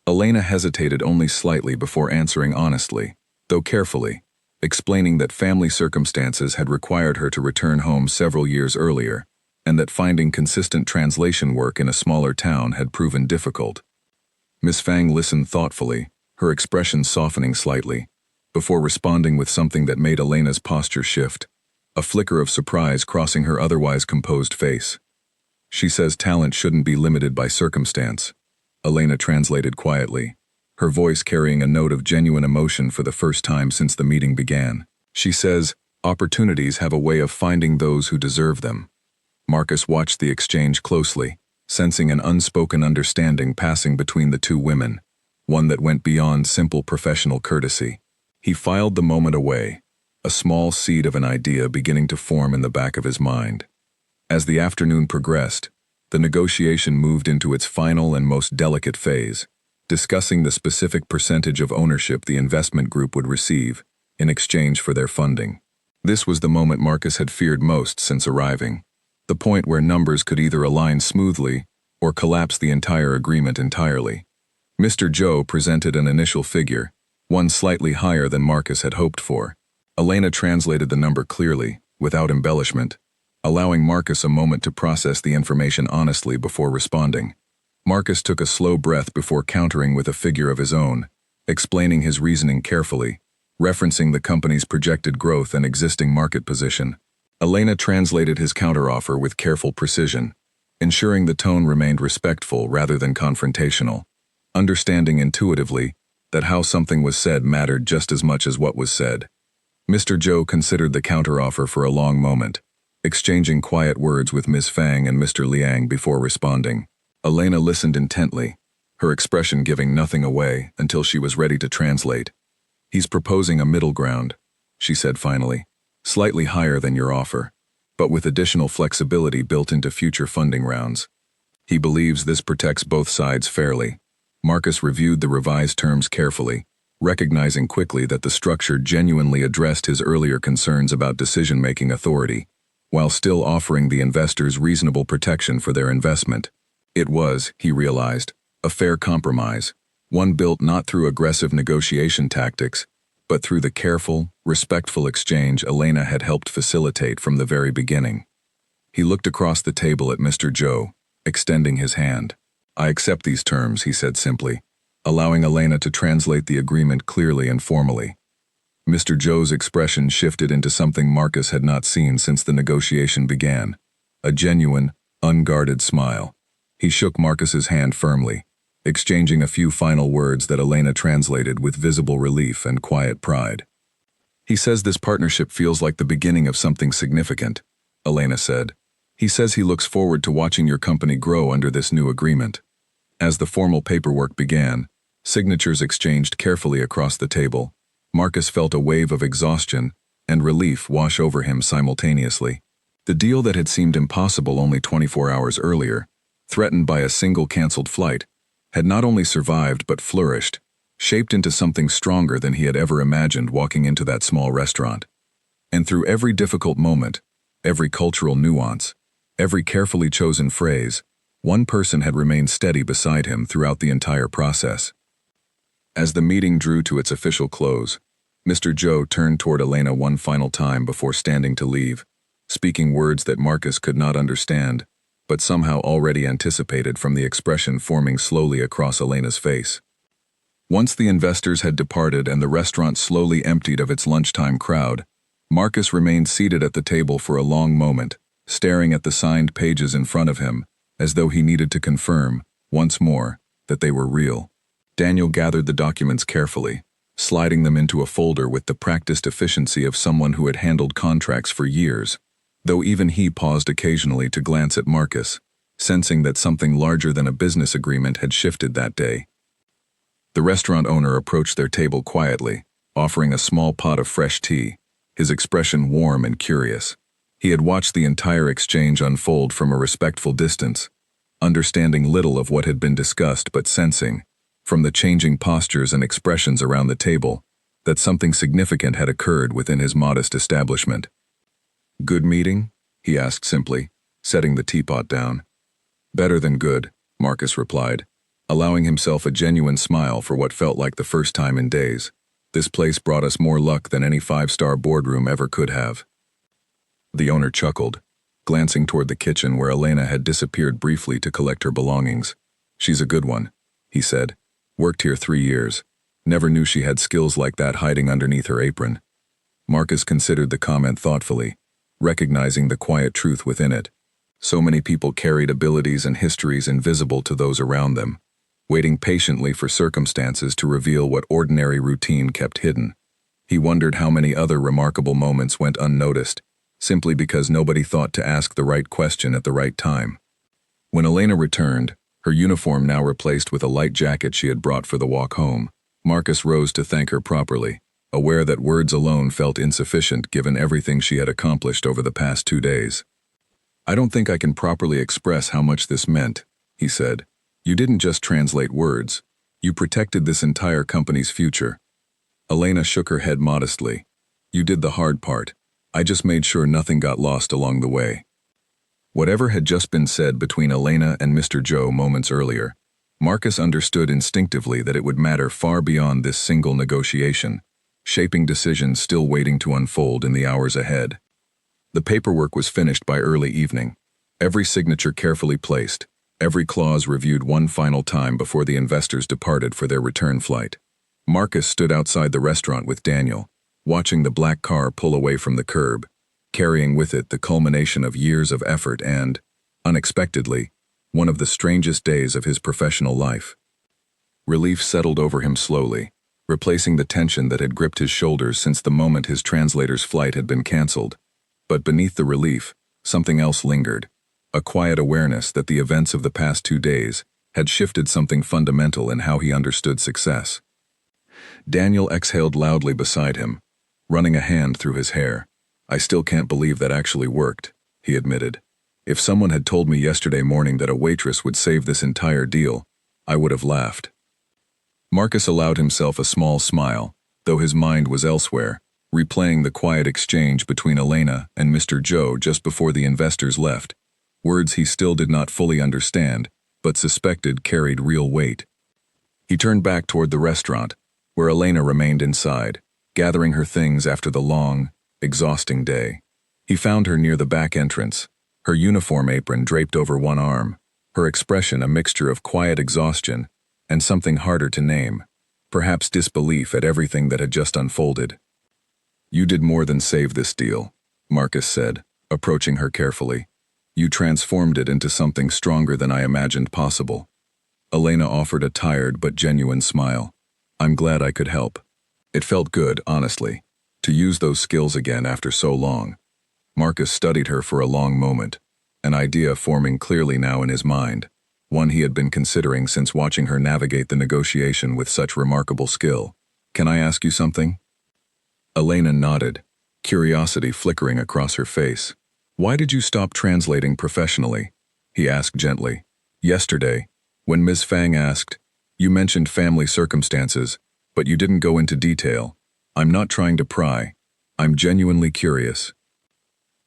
Elena hesitated only slightly before answering honestly, though carefully, explaining that family circumstances had required her to return home several years earlier, and that finding consistent translation work in a smaller town had proven difficult. Miss Fang listened thoughtfully, her expression softening slightly, before responding with something that made Elena's posture shift, a flicker of surprise crossing her otherwise composed face. She says talent shouldn't be limited by circumstance, Elena translated quietly, her voice carrying a note of genuine emotion for the first time since the meeting began. She says, opportunities have a way of finding those who deserve them. Marcus watched the exchange closely, sensing an unspoken understanding passing between the two women, one that went beyond simple professional courtesy. He filed the moment away, a small seed of an idea beginning to form in the back of his mind. As the afternoon progressed, the negotiation moved into its final and most delicate phase, discussing the specific percentage of ownership the investment group would receive in exchange for their funding. This was the moment Marcus had feared most since arriving, the point where numbers could either align smoothly or collapse the entire agreement entirely. Mr. Joe presented an initial figure, one slightly higher than Marcus had hoped for. Elena translated the number clearly, without embellishment, allowing Marcus a moment to process the information honestly before responding. Marcus took a slow breath before countering with a figure of his own, explaining his reasoning carefully, referencing the company's projected growth and existing market position. Elena translated his counteroffer with careful precision, ensuring the tone remained respectful rather than confrontational, understanding intuitively that how something was said mattered just as much as what was said. Mr. Joe considered the counteroffer for a long moment, exchanging quiet words with Ms. Fang and Mr. Liang before responding. Elena listened intently, her expression giving nothing away until she was ready to translate. He's proposing a middle ground, she said finally, slightly higher than your offer, but with additional flexibility built into future funding rounds. He believes this protects both sides fairly. Marcus reviewed the revised terms carefully, recognizing quickly that the structure genuinely addressed his earlier concerns about decision-making authority, while still offering the investors reasonable protection for their investment. It was, he realized, a fair compromise, one built not through aggressive negotiation tactics, but through the careful, respectful exchange Elena had helped facilitate from the very beginning. He looked across the table at Mr. Joe, extending his hand. I accept these terms, he said simply, allowing Elena to translate the agreement clearly and formally. Mr. Joe's expression shifted into something Marcus had not seen since the negotiation began, a genuine, unguarded smile. He shook Marcus's hand firmly, exchanging a few final words that Elena translated with visible relief and quiet pride. He says this partnership feels like the beginning of something significant, Elena said. He says he looks forward to watching your company grow under this new agreement. As the formal paperwork began, signatures exchanged carefully across the table, Marcus felt a wave of exhaustion and relief wash over him simultaneously. The deal that had seemed impossible only 24 hours earlier, threatened by a single canceled flight, had not only survived but flourished, shaped into something stronger than he had ever imagined walking into that small restaurant. And through every difficult moment, every cultural nuance, every carefully chosen phrase, one person had remained steady beside him throughout the entire process. As the meeting drew to its official close, Mr. Joe turned toward Elena one final time before standing to leave, speaking words that Marcus could not understand, but somehow already anticipated from the expression forming slowly across Elena's face. Once the investors had departed and the restaurant slowly emptied of its lunchtime crowd, Marcus remained seated at the table for a long moment, staring at the signed pages in front of him, as though he needed to confirm, once more, that they were real. Daniel gathered the documents carefully, sliding them into a folder with the practiced efficiency of someone who had handled contracts for years, though even he paused occasionally to glance at Marcus, sensing that something larger than a business agreement had shifted that day. The restaurant owner approached their table quietly, offering a small pot of fresh tea, his expression warm and curious. He had watched the entire exchange unfold from a respectful distance, understanding little of what had been discussed but sensing, from the changing postures and expressions around the table, that something significant had occurred within his modest establishment. "Good meeting?" he asked simply, setting the teapot down. "Better than good," Marcus replied, allowing himself a genuine smile for what felt like the first time in days. "This place brought us more luck than any five-star boardroom ever could have." The owner chuckled, glancing toward the kitchen where Elena had disappeared briefly to collect her belongings. "She's a good one," he said. "Worked here 3 years. Never knew she had skills like that hiding underneath her apron." Marcus considered the comment thoughtfully, recognizing the quiet truth within it. So many people carried abilities and histories invisible to those around them, waiting patiently for circumstances to reveal what ordinary routine kept hidden. He wondered how many other remarkable moments went unnoticed, simply because nobody thought to ask the right question at the right time. When Elena returned, her uniform now replaced with a light jacket she had brought for the walk home, Marcus rose to thank her properly, aware that words alone felt insufficient given everything she had accomplished over the past 2 days. "I don't think I can properly express how much this meant," he said. "You didn't just translate words. You protected this entire company's future." Elena shook her head modestly. "You did the hard part. I just made sure nothing got lost along the way." Whatever had just been said between Elena and Mr. Joe moments earlier, Marcus understood instinctively that it would matter far beyond this single negotiation, shaping decisions still waiting to unfold in the hours ahead. The paperwork was finished by early evening, every signature carefully placed, every clause reviewed one final time before the investors departed for their return flight. Marcus stood outside the restaurant with Daniel, watching the black car pull away from the curb, carrying with it the culmination of years of effort and, unexpectedly, one of the strangest days of his professional life. Relief settled over him slowly, replacing the tension that had gripped his shoulders since the moment his translator's flight had been canceled. But beneath the relief, something else lingered, a quiet awareness that the events of the past 2 days had shifted something fundamental in how he understood success. Daniel exhaled loudly beside him, running a hand through his hair. "I still can't believe that actually worked," he admitted. "If someone had told me yesterday morning that a waitress would save this entire deal, I would have laughed." Marcus allowed himself a small smile, though his mind was elsewhere, replaying the quiet exchange between Elena and Mr. Joe just before the investors left, words he still did not fully understand, but suspected carried real weight. He turned back toward the restaurant, where Elena remained inside, gathering her things after the long, exhausting day. He found her near the back entrance, her uniform apron draped over one arm, her expression a mixture of quiet exhaustion and something harder to name, perhaps disbelief at everything that had just unfolded. "You did more than save this deal," Marcus said, approaching her carefully. "You transformed it into something stronger than I imagined possible." Elena offered a tired but genuine smile. "I'm glad I could help." It felt good, honestly, to use those skills again after so long. Marcus studied her for a long moment, an idea forming clearly now in his mind, one he had been considering since watching her navigate the negotiation with such remarkable skill. "Can I ask you something?" Elena nodded, curiosity flickering across her face. "Why did you stop translating professionally?" he asked gently. "Yesterday, when Ms. Fang asked, you mentioned family circumstances, but you didn't go into detail. I'm not trying to pry. I'm genuinely curious."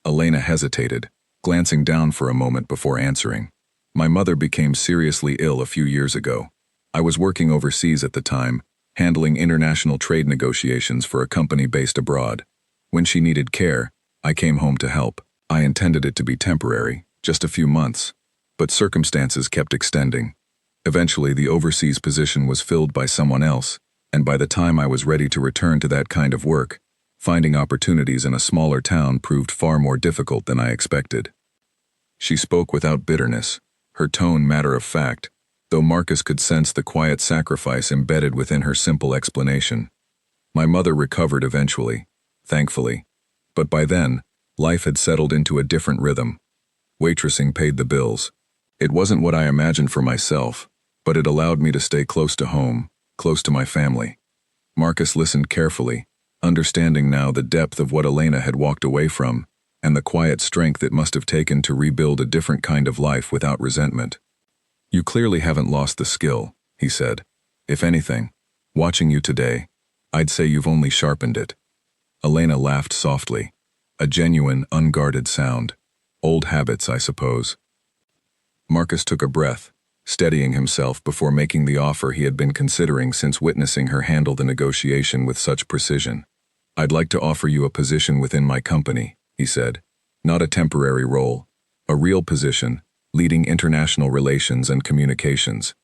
Elena hesitated, glancing down for a moment before answering. "My mother became seriously ill a few years ago. I was working overseas at the time, handling international trade negotiations for a company based abroad. When she needed care, I came home to help. I intended it to be temporary, just a few months, but circumstances kept extending. Eventually, the overseas position was filled by someone else, and by the time I was ready to return to that kind of work, finding opportunities in a smaller town proved far more difficult than I expected." She spoke without bitterness, her tone matter of fact, though Marcus could sense the quiet sacrifice embedded within her simple explanation. "My mother recovered eventually, thankfully, but by then, life had settled into a different rhythm. Waitressing paid the bills. It wasn't what I imagined for myself, but it allowed me to stay close to home, close to my family." Marcus listened carefully, understanding now the depth of what Elena had walked away from, and the quiet strength it must have taken to rebuild a different kind of life without resentment. "You clearly haven't lost the skill," he said. If anything, watching you today, I'd say you've only sharpened it. Elena laughed softly. A genuine, unguarded sound. Old habits, I suppose. Marcus took a breath, steadying himself before making the offer he had been considering since witnessing her handle the negotiation with such precision. I'd like to offer you a position within my company, he said. Not a temporary role. A real position, leading international relations and communications.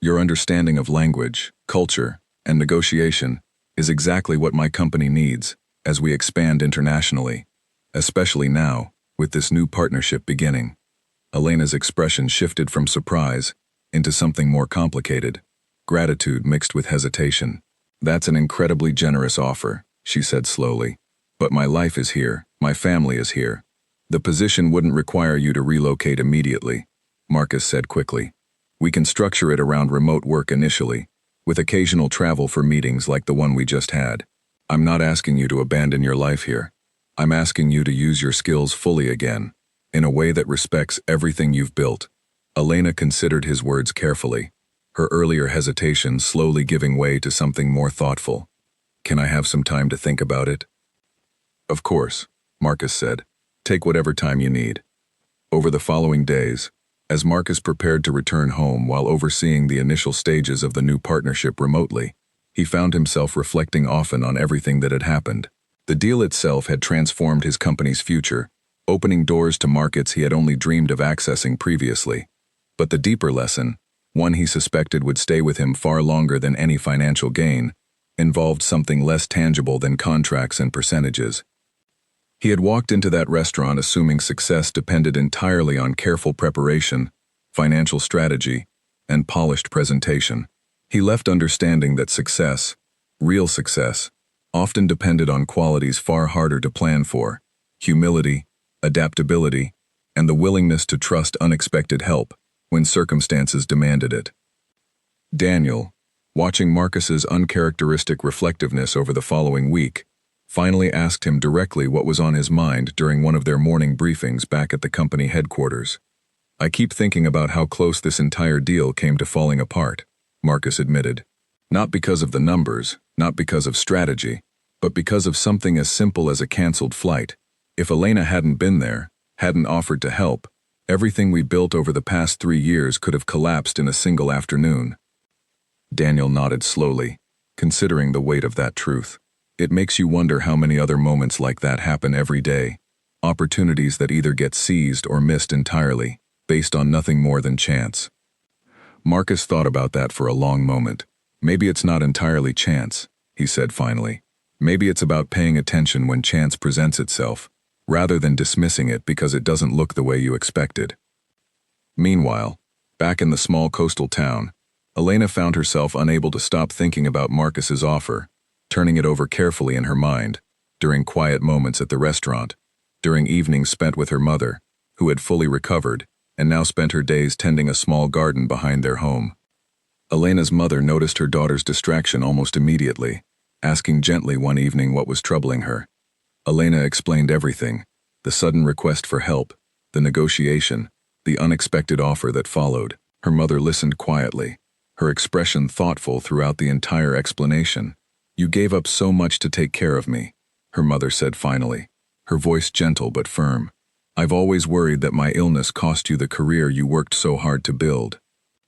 Your understanding of language, culture, and negotiation is exactly what my company needs as we expand internationally, especially now, with this new partnership beginning. Elena's expression shifted from surprise into something more complicated, gratitude mixed with hesitation. That's an incredibly generous offer, she said slowly. But my life is here, my family is here. The position wouldn't require you to relocate immediately, Marcus said quickly. We can structure it around remote work initially, with occasional travel for meetings like the one we just had. I'm not asking you to abandon your life here. I'm asking you to use your skills fully again, in a way that respects everything you've built. Elena considered his words carefully, her earlier hesitation slowly giving way to something more thoughtful. Can I have some time to think about it? Of course, Marcus said. Take whatever time you need. Over the following days, as Marcus prepared to return home while overseeing the initial stages of the new partnership remotely, he found himself reflecting often on everything that had happened. The deal itself had transformed his company's future, opening doors to markets he had only dreamed of accessing previously. But the deeper lesson, one he suspected would stay with him far longer than any financial gain, involved something less tangible than contracts and percentages. He had walked into that restaurant assuming success depended entirely on careful preparation, financial strategy, and polished presentation. He left understanding that success, real success, often depended on qualities far harder to plan for: humility, adaptability, and the willingness to trust unexpected help when circumstances demanded it. Daniel, watching Marcus's uncharacteristic reflectiveness over the following week, finally asked him directly what was on his mind during one of their morning briefings back at the company headquarters. I keep thinking about how close this entire deal came to falling apart, Marcus admitted. Not because of the numbers, not because of strategy, but because of something as simple as a canceled flight. If Elena hadn't been there, hadn't offered to help, everything we built over the past 3 years could have collapsed in a single afternoon. Daniel nodded slowly, considering the weight of that truth. It makes you wonder how many other moments like that happen every day. Opportunities that either get seized or missed entirely, based on nothing more than chance. Marcus thought about that for a long moment. Maybe it's not entirely chance, he said finally. Maybe it's about paying attention when chance presents itself, rather than dismissing it because it doesn't look the way you expected. Meanwhile, back in the small coastal town, Elena found herself unable to stop thinking about Marcus's offer, turning it over carefully in her mind, during quiet moments at the restaurant, during evenings spent with her mother, who had fully recovered and now spent her days tending a small garden behind their home. Elena's mother noticed her daughter's distraction almost immediately, asking gently one evening what was troubling her. Elena explained everything: the sudden request for help, the negotiation, the unexpected offer that followed. Her mother listened quietly, her expression thoughtful throughout the entire explanation. You gave up so much to take care of me, her mother said finally, her voice gentle but firm. I've always worried that my illness cost you the career you worked so hard to build.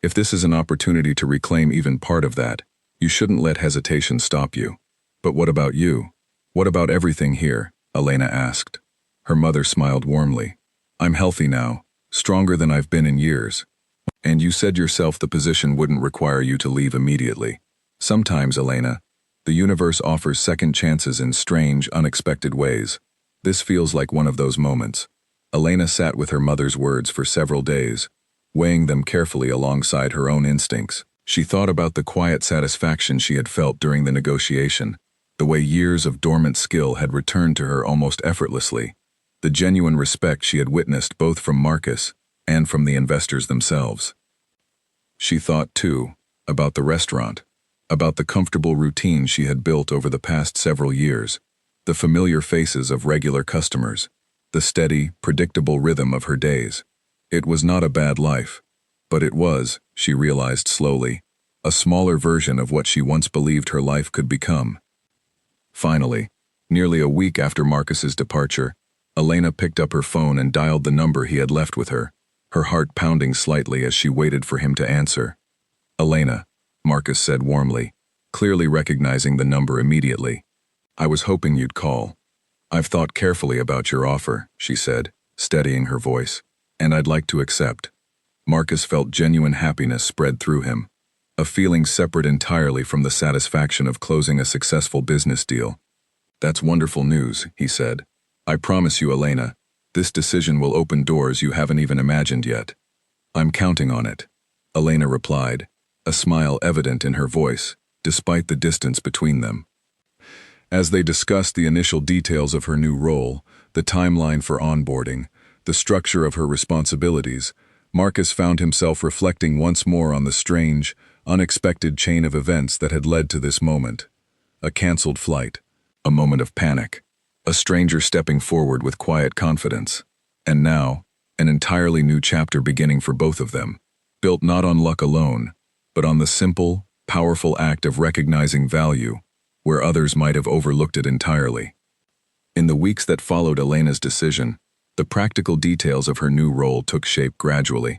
If this is an opportunity to reclaim even part of that, you shouldn't let hesitation stop you. But what about you? What about everything here? Elena asked. Her mother smiled warmly. I'm healthy now, stronger than I've been in years. And you said yourself the position wouldn't require you to leave immediately. Sometimes, Elena, the universe offers second chances in strange, unexpected ways. This feels like one of those moments. Elena sat with her mother's words for several days, weighing them carefully alongside her own instincts. She thought about the quiet satisfaction she had felt during the negotiation, the way years of dormant skill had returned to her almost effortlessly, the genuine respect she had witnessed both from Marcus and from the investors themselves. She thought, too, about the restaurant, about the comfortable routine she had built over the past several years, the familiar faces of regular customers, the steady, predictable rhythm of her days. It was not a bad life, but it was, she realized slowly, a smaller version of what she once believed her life could become. Finally, nearly a week after Marcus's departure, Elena picked up her phone and dialed the number he had left with her, her heart pounding slightly as she waited for him to answer. "Elena," Marcus said warmly, clearly recognizing the number immediately. "I was hoping you'd call. I've thought carefully about your offer," she said, steadying her voice, "and I'd like to accept." Marcus felt genuine happiness spread through him, a feeling separate entirely from the satisfaction of closing a successful business deal. "That's wonderful news," he said. "I promise you, Elena, this decision will open doors you haven't even imagined yet." "I'm counting on it," Elena replied, a smile evident in her voice, despite the distance between them. As they discussed the initial details of her new role, the timeline for onboarding, the structure of her responsibilities, Marcus found himself reflecting once more on the strange, unexpected chain of events that had led to this moment. A canceled flight, a moment of panic, a stranger stepping forward with quiet confidence, and now, an entirely new chapter beginning for both of them, built not on luck alone, but on the simple, powerful act of recognizing value where others might have overlooked it entirely. In the weeks that followed Elena's decision, the practical details of her new role took shape gradually,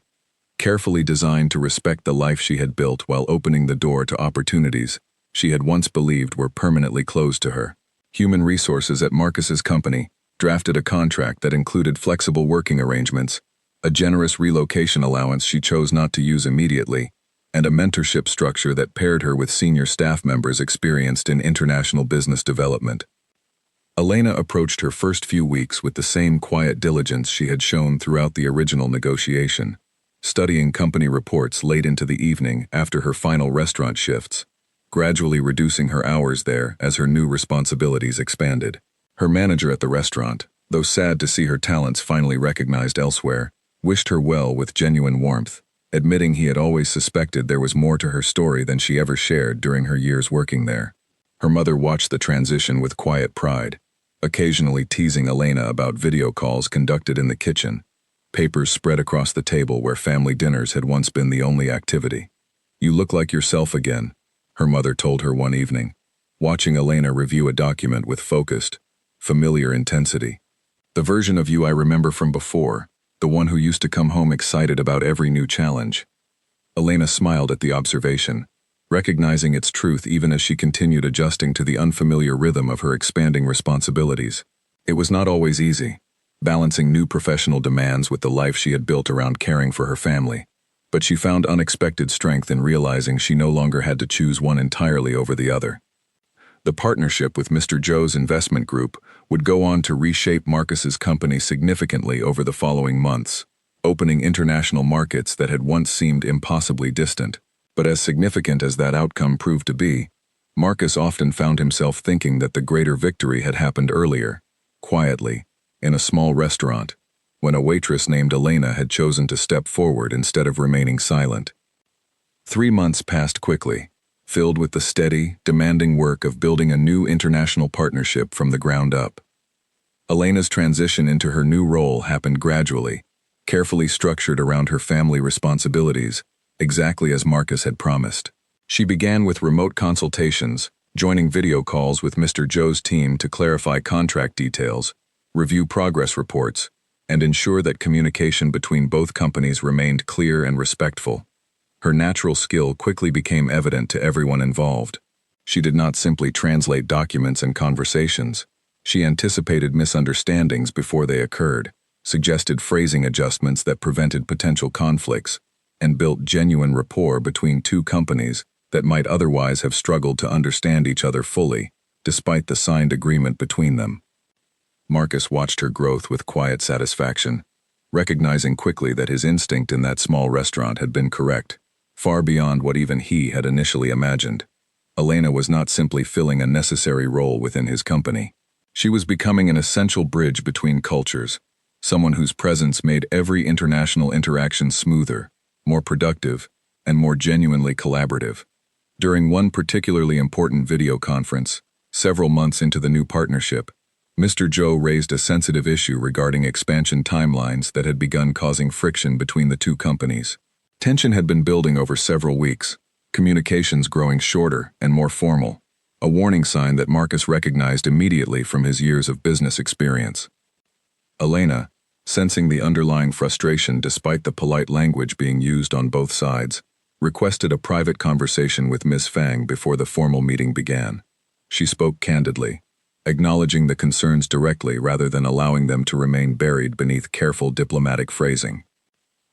carefully designed to respect the life she had built while opening the door to opportunities she had once believed were permanently closed to her. Human Resources at Marcus's company drafted a contract that included flexible working arrangements, a generous relocation allowance she chose not to use immediately, and a mentorship structure that paired her with senior staff members experienced in international business development. Elena approached her first few weeks with the same quiet diligence she had shown throughout the original negotiation, studying company reports late into the evening after her final restaurant shifts, gradually reducing her hours there as her new responsibilities expanded. Her manager at the restaurant, though sad to see her talents finally recognized elsewhere, wished her well with genuine warmth, admitting he had always suspected there was more to her story than she ever shared during her years working there. Her mother watched the transition with quiet pride, occasionally teasing Elena about video calls conducted in the kitchen, papers spread across the table where family dinners had once been the only activity. "You look like yourself again," her mother told her one evening, watching Elena review a document with focused, familiar intensity. "The version of you I remember from before, the one who used to come home excited about every new challenge." Elena smiled at the observation, recognizing its truth even as she continued adjusting to the unfamiliar rhythm of her expanding responsibilities. It was not always easy, balancing new professional demands with the life she had built around caring for her family, but she found unexpected strength in realizing she no longer had to choose one entirely over the other. The partnership with Mr. Joe's investment group would go on to reshape Marcus's company significantly over the following months, opening international markets that had once seemed impossibly distant. But as significant as that outcome proved to be, Marcus often found himself thinking that the greater victory had happened earlier, quietly, in a small restaurant, when a waitress named Elena had chosen to step forward instead of remaining silent. 3 months passed quickly, filled with the steady, demanding work of building a new international partnership from the ground up. Elena's transition into her new role happened gradually, carefully structured around her family responsibilities, exactly as Marcus had promised. She began with remote consultations, joining video calls with Mr. Joe's team to clarify contract details, review progress reports, and ensure that communication between both companies remained clear and respectful. Her natural skill quickly became evident to everyone involved. She did not simply translate documents and conversations. She anticipated misunderstandings before they occurred, suggested phrasing adjustments that prevented potential conflicts, and built genuine rapport between two companies that might otherwise have struggled to understand each other fully, despite the signed agreement between them. Marcus watched her growth with quiet satisfaction, recognizing quickly that his instinct in that small restaurant had been correct, far beyond what even he had initially imagined. Elena was not simply filling a necessary role within his company. She was becoming an essential bridge between cultures, someone whose presence made every international interaction smoother, more productive, and more genuinely collaborative. During one particularly important video conference, several months into the new partnership, Mr. Joe raised a sensitive issue regarding expansion timelines that had begun causing friction between the two companies. Tension had been building over several weeks, communications growing shorter and more formal, a warning sign that Marcus recognized immediately from his years of business experience. Elena, sensing the underlying frustration despite the polite language being used on both sides, requested a private conversation with Ms. Fang before the formal meeting began. She spoke candidly, acknowledging the concerns directly rather than allowing them to remain buried beneath careful diplomatic phrasing.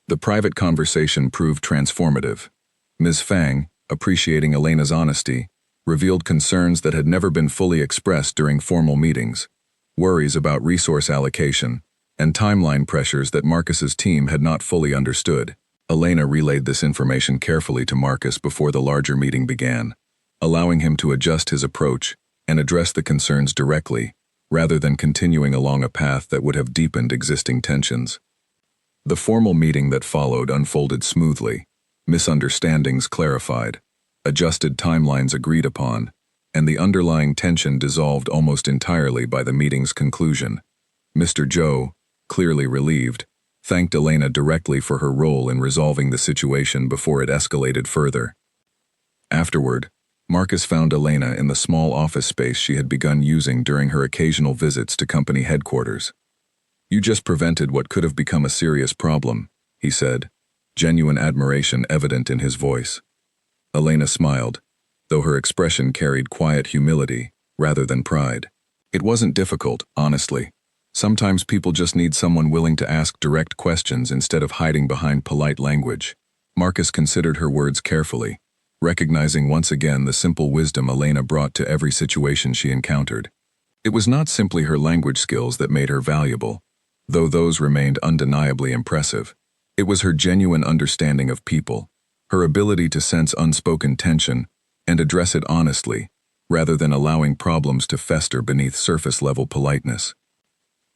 The private conversation proved transformative. Ms. Fang, appreciating Elena's honesty, revealed concerns that had never been fully expressed during formal meetings, worries about resource allocation, and timeline pressures that Marcus's team had not fully understood. Elena relayed this information carefully to Marcus before the larger meeting began, allowing him to adjust his approach and address the concerns directly, rather than continuing along a path that would have deepened existing tensions. The formal meeting that followed unfolded smoothly, misunderstandings clarified, adjusted timelines agreed upon, and the underlying tension dissolved almost entirely by the meeting's conclusion. Mr. Zhou, clearly relieved, thanked Elena directly for her role in resolving the situation before it escalated further. Afterward, Marcus found Elena in the small office space she had begun using during her occasional visits to company headquarters. "You just prevented what could have become a serious problem," he said, genuine admiration evident in his voice. Elena smiled, though her expression carried quiet humility rather than pride. "It wasn't difficult, honestly. Sometimes people just need someone willing to ask direct questions instead of hiding behind polite language." Marcus considered her words carefully, recognizing once again the simple wisdom Elena brought to every situation she encountered. It was not simply her language skills that made her valuable, though those remained undeniably impressive. It was her genuine understanding of people, her ability to sense unspoken tension and address it honestly, rather than allowing problems to fester beneath surface-level politeness.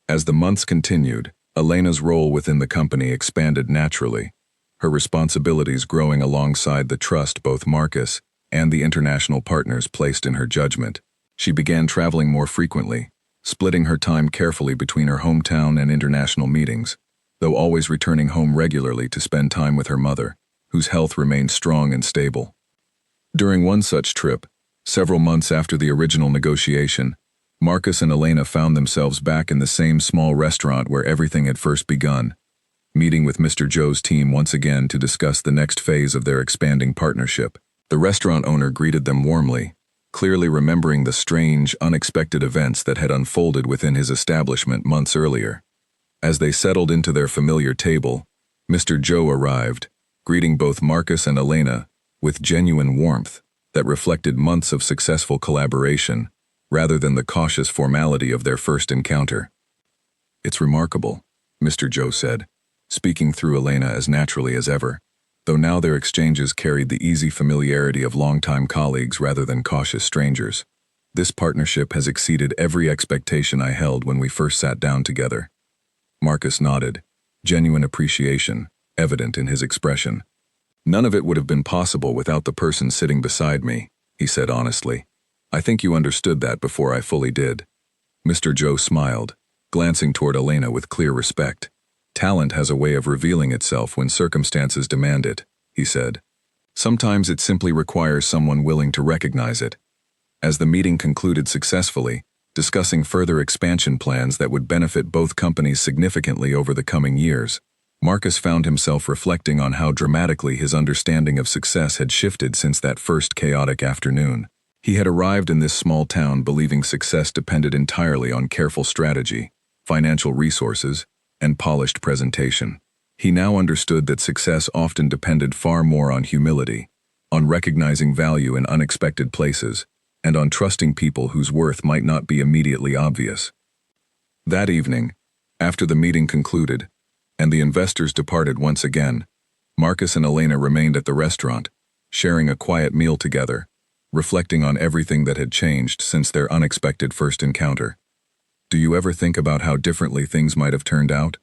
As the months continued, Elena's role within the company expanded naturally, her responsibilities growing alongside the trust both Marcus and the international partners placed in her judgment. She began traveling more frequently, splitting her time carefully between her hometown and international meetings, though always returning home regularly to spend time with her mother, whose health remained strong and stable. During one such trip, several months after the original negotiation, Marcus and Elena found themselves back in the same small restaurant where everything had first begun, meeting with Mr. Zhou's team once again to discuss the next phase of their expanding partnership. The restaurant owner greeted them warmly, clearly remembering the strange, unexpected events that had unfolded within his establishment months earlier. As they settled into their familiar table, Mr. Zhou arrived, greeting both Marcus and Elena with genuine warmth that reflected months of successful collaboration, rather than the cautious formality of their first encounter. "It's remarkable," Mr. Zhou said, speaking through Elena as naturally as ever, though now their exchanges carried the easy familiarity of longtime colleagues rather than cautious strangers. "This partnership has exceeded every expectation I held when we first sat down together." Marcus nodded, genuine appreciation evident in his expression. "None of it would have been possible without the person sitting beside me," he said honestly. "I think you understood that before I fully did." Mr. Zhou smiled, glancing toward Elena with clear respect. "Talent has a way of revealing itself when circumstances demand it," he said. "Sometimes it simply requires someone willing to recognize it." As the meeting concluded successfully, discussing further expansion plans that would benefit both companies significantly over the coming years, Marcus found himself reflecting on how dramatically his understanding of success had shifted since that first chaotic afternoon. He had arrived in this small town believing success depended entirely on careful strategy, financial resources, and polished presentation. He now understood that success often depended far more on humility, on recognizing value in unexpected places, and on trusting people whose worth might not be immediately obvious. That evening, after the meeting concluded, and the investors departed once again, Marcus and Elena remained at the restaurant, sharing a quiet meal together, reflecting on everything that had changed since their unexpected first encounter. "Do you ever think about how differently things might have turned out?"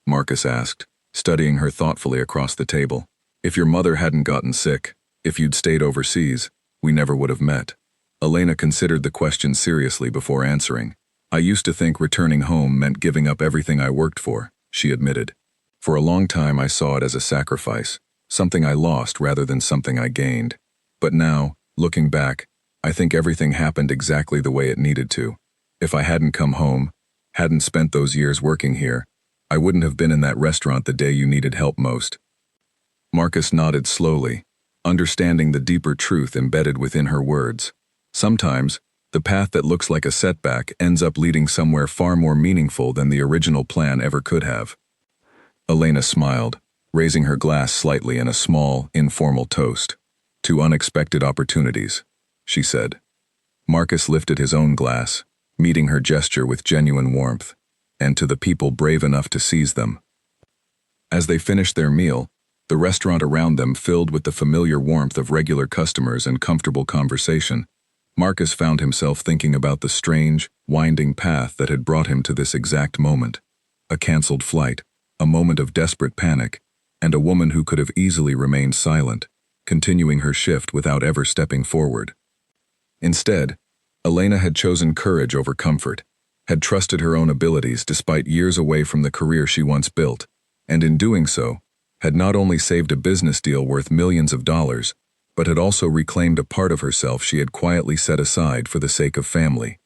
Marcus asked, studying her thoughtfully across the table. "If your mother hadn't gotten sick, if you'd stayed overseas, we never would have met." Elena considered the question seriously before answering. "I used to think returning home meant giving up everything I worked for," she admitted. "For a long time I saw it as a sacrifice, something I lost rather than something I gained. But now, looking back, I think everything happened exactly the way it needed to. If I hadn't come home, hadn't spent those years working here, I wouldn't have been in that restaurant the day you needed help most. Marcus nodded slowly, understanding the deeper truth embedded within her words. Sometimes, the path that looks like a setback ends up leading somewhere far more meaningful than the original plan ever could have. Elena smiled, raising her glass slightly in a small, informal toast. "To unexpected opportunities," she said. Marcus lifted his own glass, meeting her gesture with genuine warmth, and to the people brave enough to seize them. As they finished their meal, the restaurant around them filled with the familiar warmth of regular customers and comfortable conversation, Marcus found himself thinking about the strange, winding path that had brought him to this exact moment. A canceled flight, a moment of desperate panic, and a woman who could have easily remained silent, continuing her shift without ever stepping forward. Instead, Elena had chosen courage over comfort, had trusted her own abilities despite years away from the career she once built, and in doing so, had not only saved a business deal worth millions of dollars, but had also reclaimed a part of herself she had quietly set aside for the sake of family.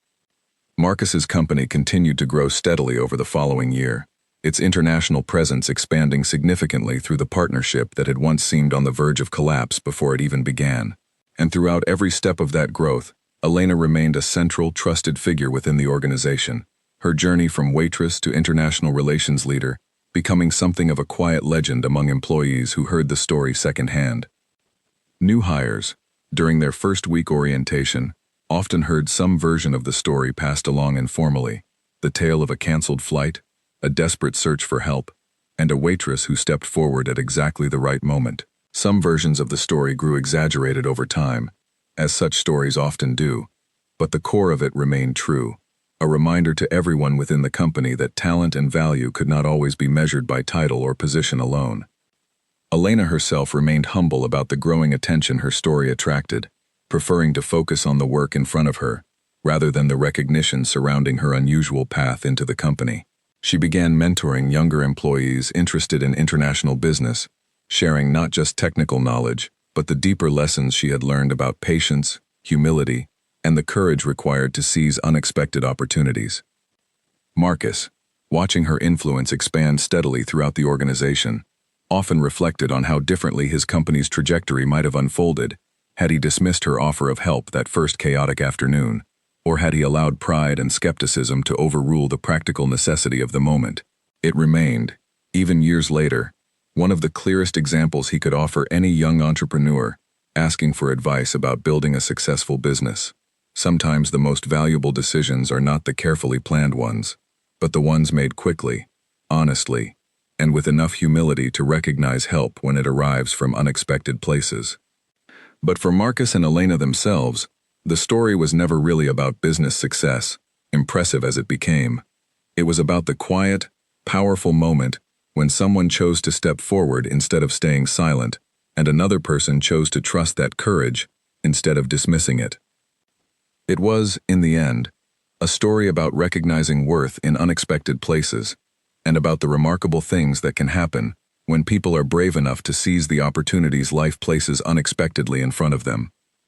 Marcus's company continued to grow steadily over the following year, its international presence expanding significantly through the partnership that had once seemed on the verge of collapse before it even began. And throughout every step of that growth, Elena remained a central, trusted figure within the organization, her journey from waitress to international relations leader becoming something of a quiet legend among employees who heard the story secondhand. New hires, during their first week orientation, often heard some version of the story passed along informally, the tale of a canceled flight, a desperate search for help, and a waitress who stepped forward at exactly the right moment. Some versions of the story grew exaggerated over time, as such stories often do, but the core of it remained true, a reminder to everyone within the company that talent and value could not always be measured by title or position alone. Elena herself remained humble about the growing attention her story attracted, preferring to focus on the work in front of her, rather than the recognition surrounding her unusual path into the company. She began mentoring younger employees interested in international business, sharing not just technical knowledge, but the deeper lessons she had learned about patience, humility, and the courage required to seize unexpected opportunities. Marcus, watching her influence expand steadily throughout the organization, often reflected on how differently his company's trajectory might have unfolded had he dismissed her offer of help that first chaotic afternoon, or had he allowed pride and skepticism to overrule the practical necessity of the moment. It remained, even years later, one of the clearest examples he could offer any young entrepreneur asking for advice about building a successful business. Sometimes the most valuable decisions are not the carefully planned ones, but the ones made quickly, honestly, and with enough humility to recognize help when it arrives from unexpected places. But for Marcus and Elena themselves, the story was never really about business success, impressive as it became. It was about the quiet, powerful moment when someone chose to step forward instead of staying silent, and another person chose to trust that courage instead of dismissing it. It was, in the end, a story about recognizing worth in unexpected places, and about the remarkable things that can happen when people are brave enough to seize the opportunities life places unexpectedly in front of them.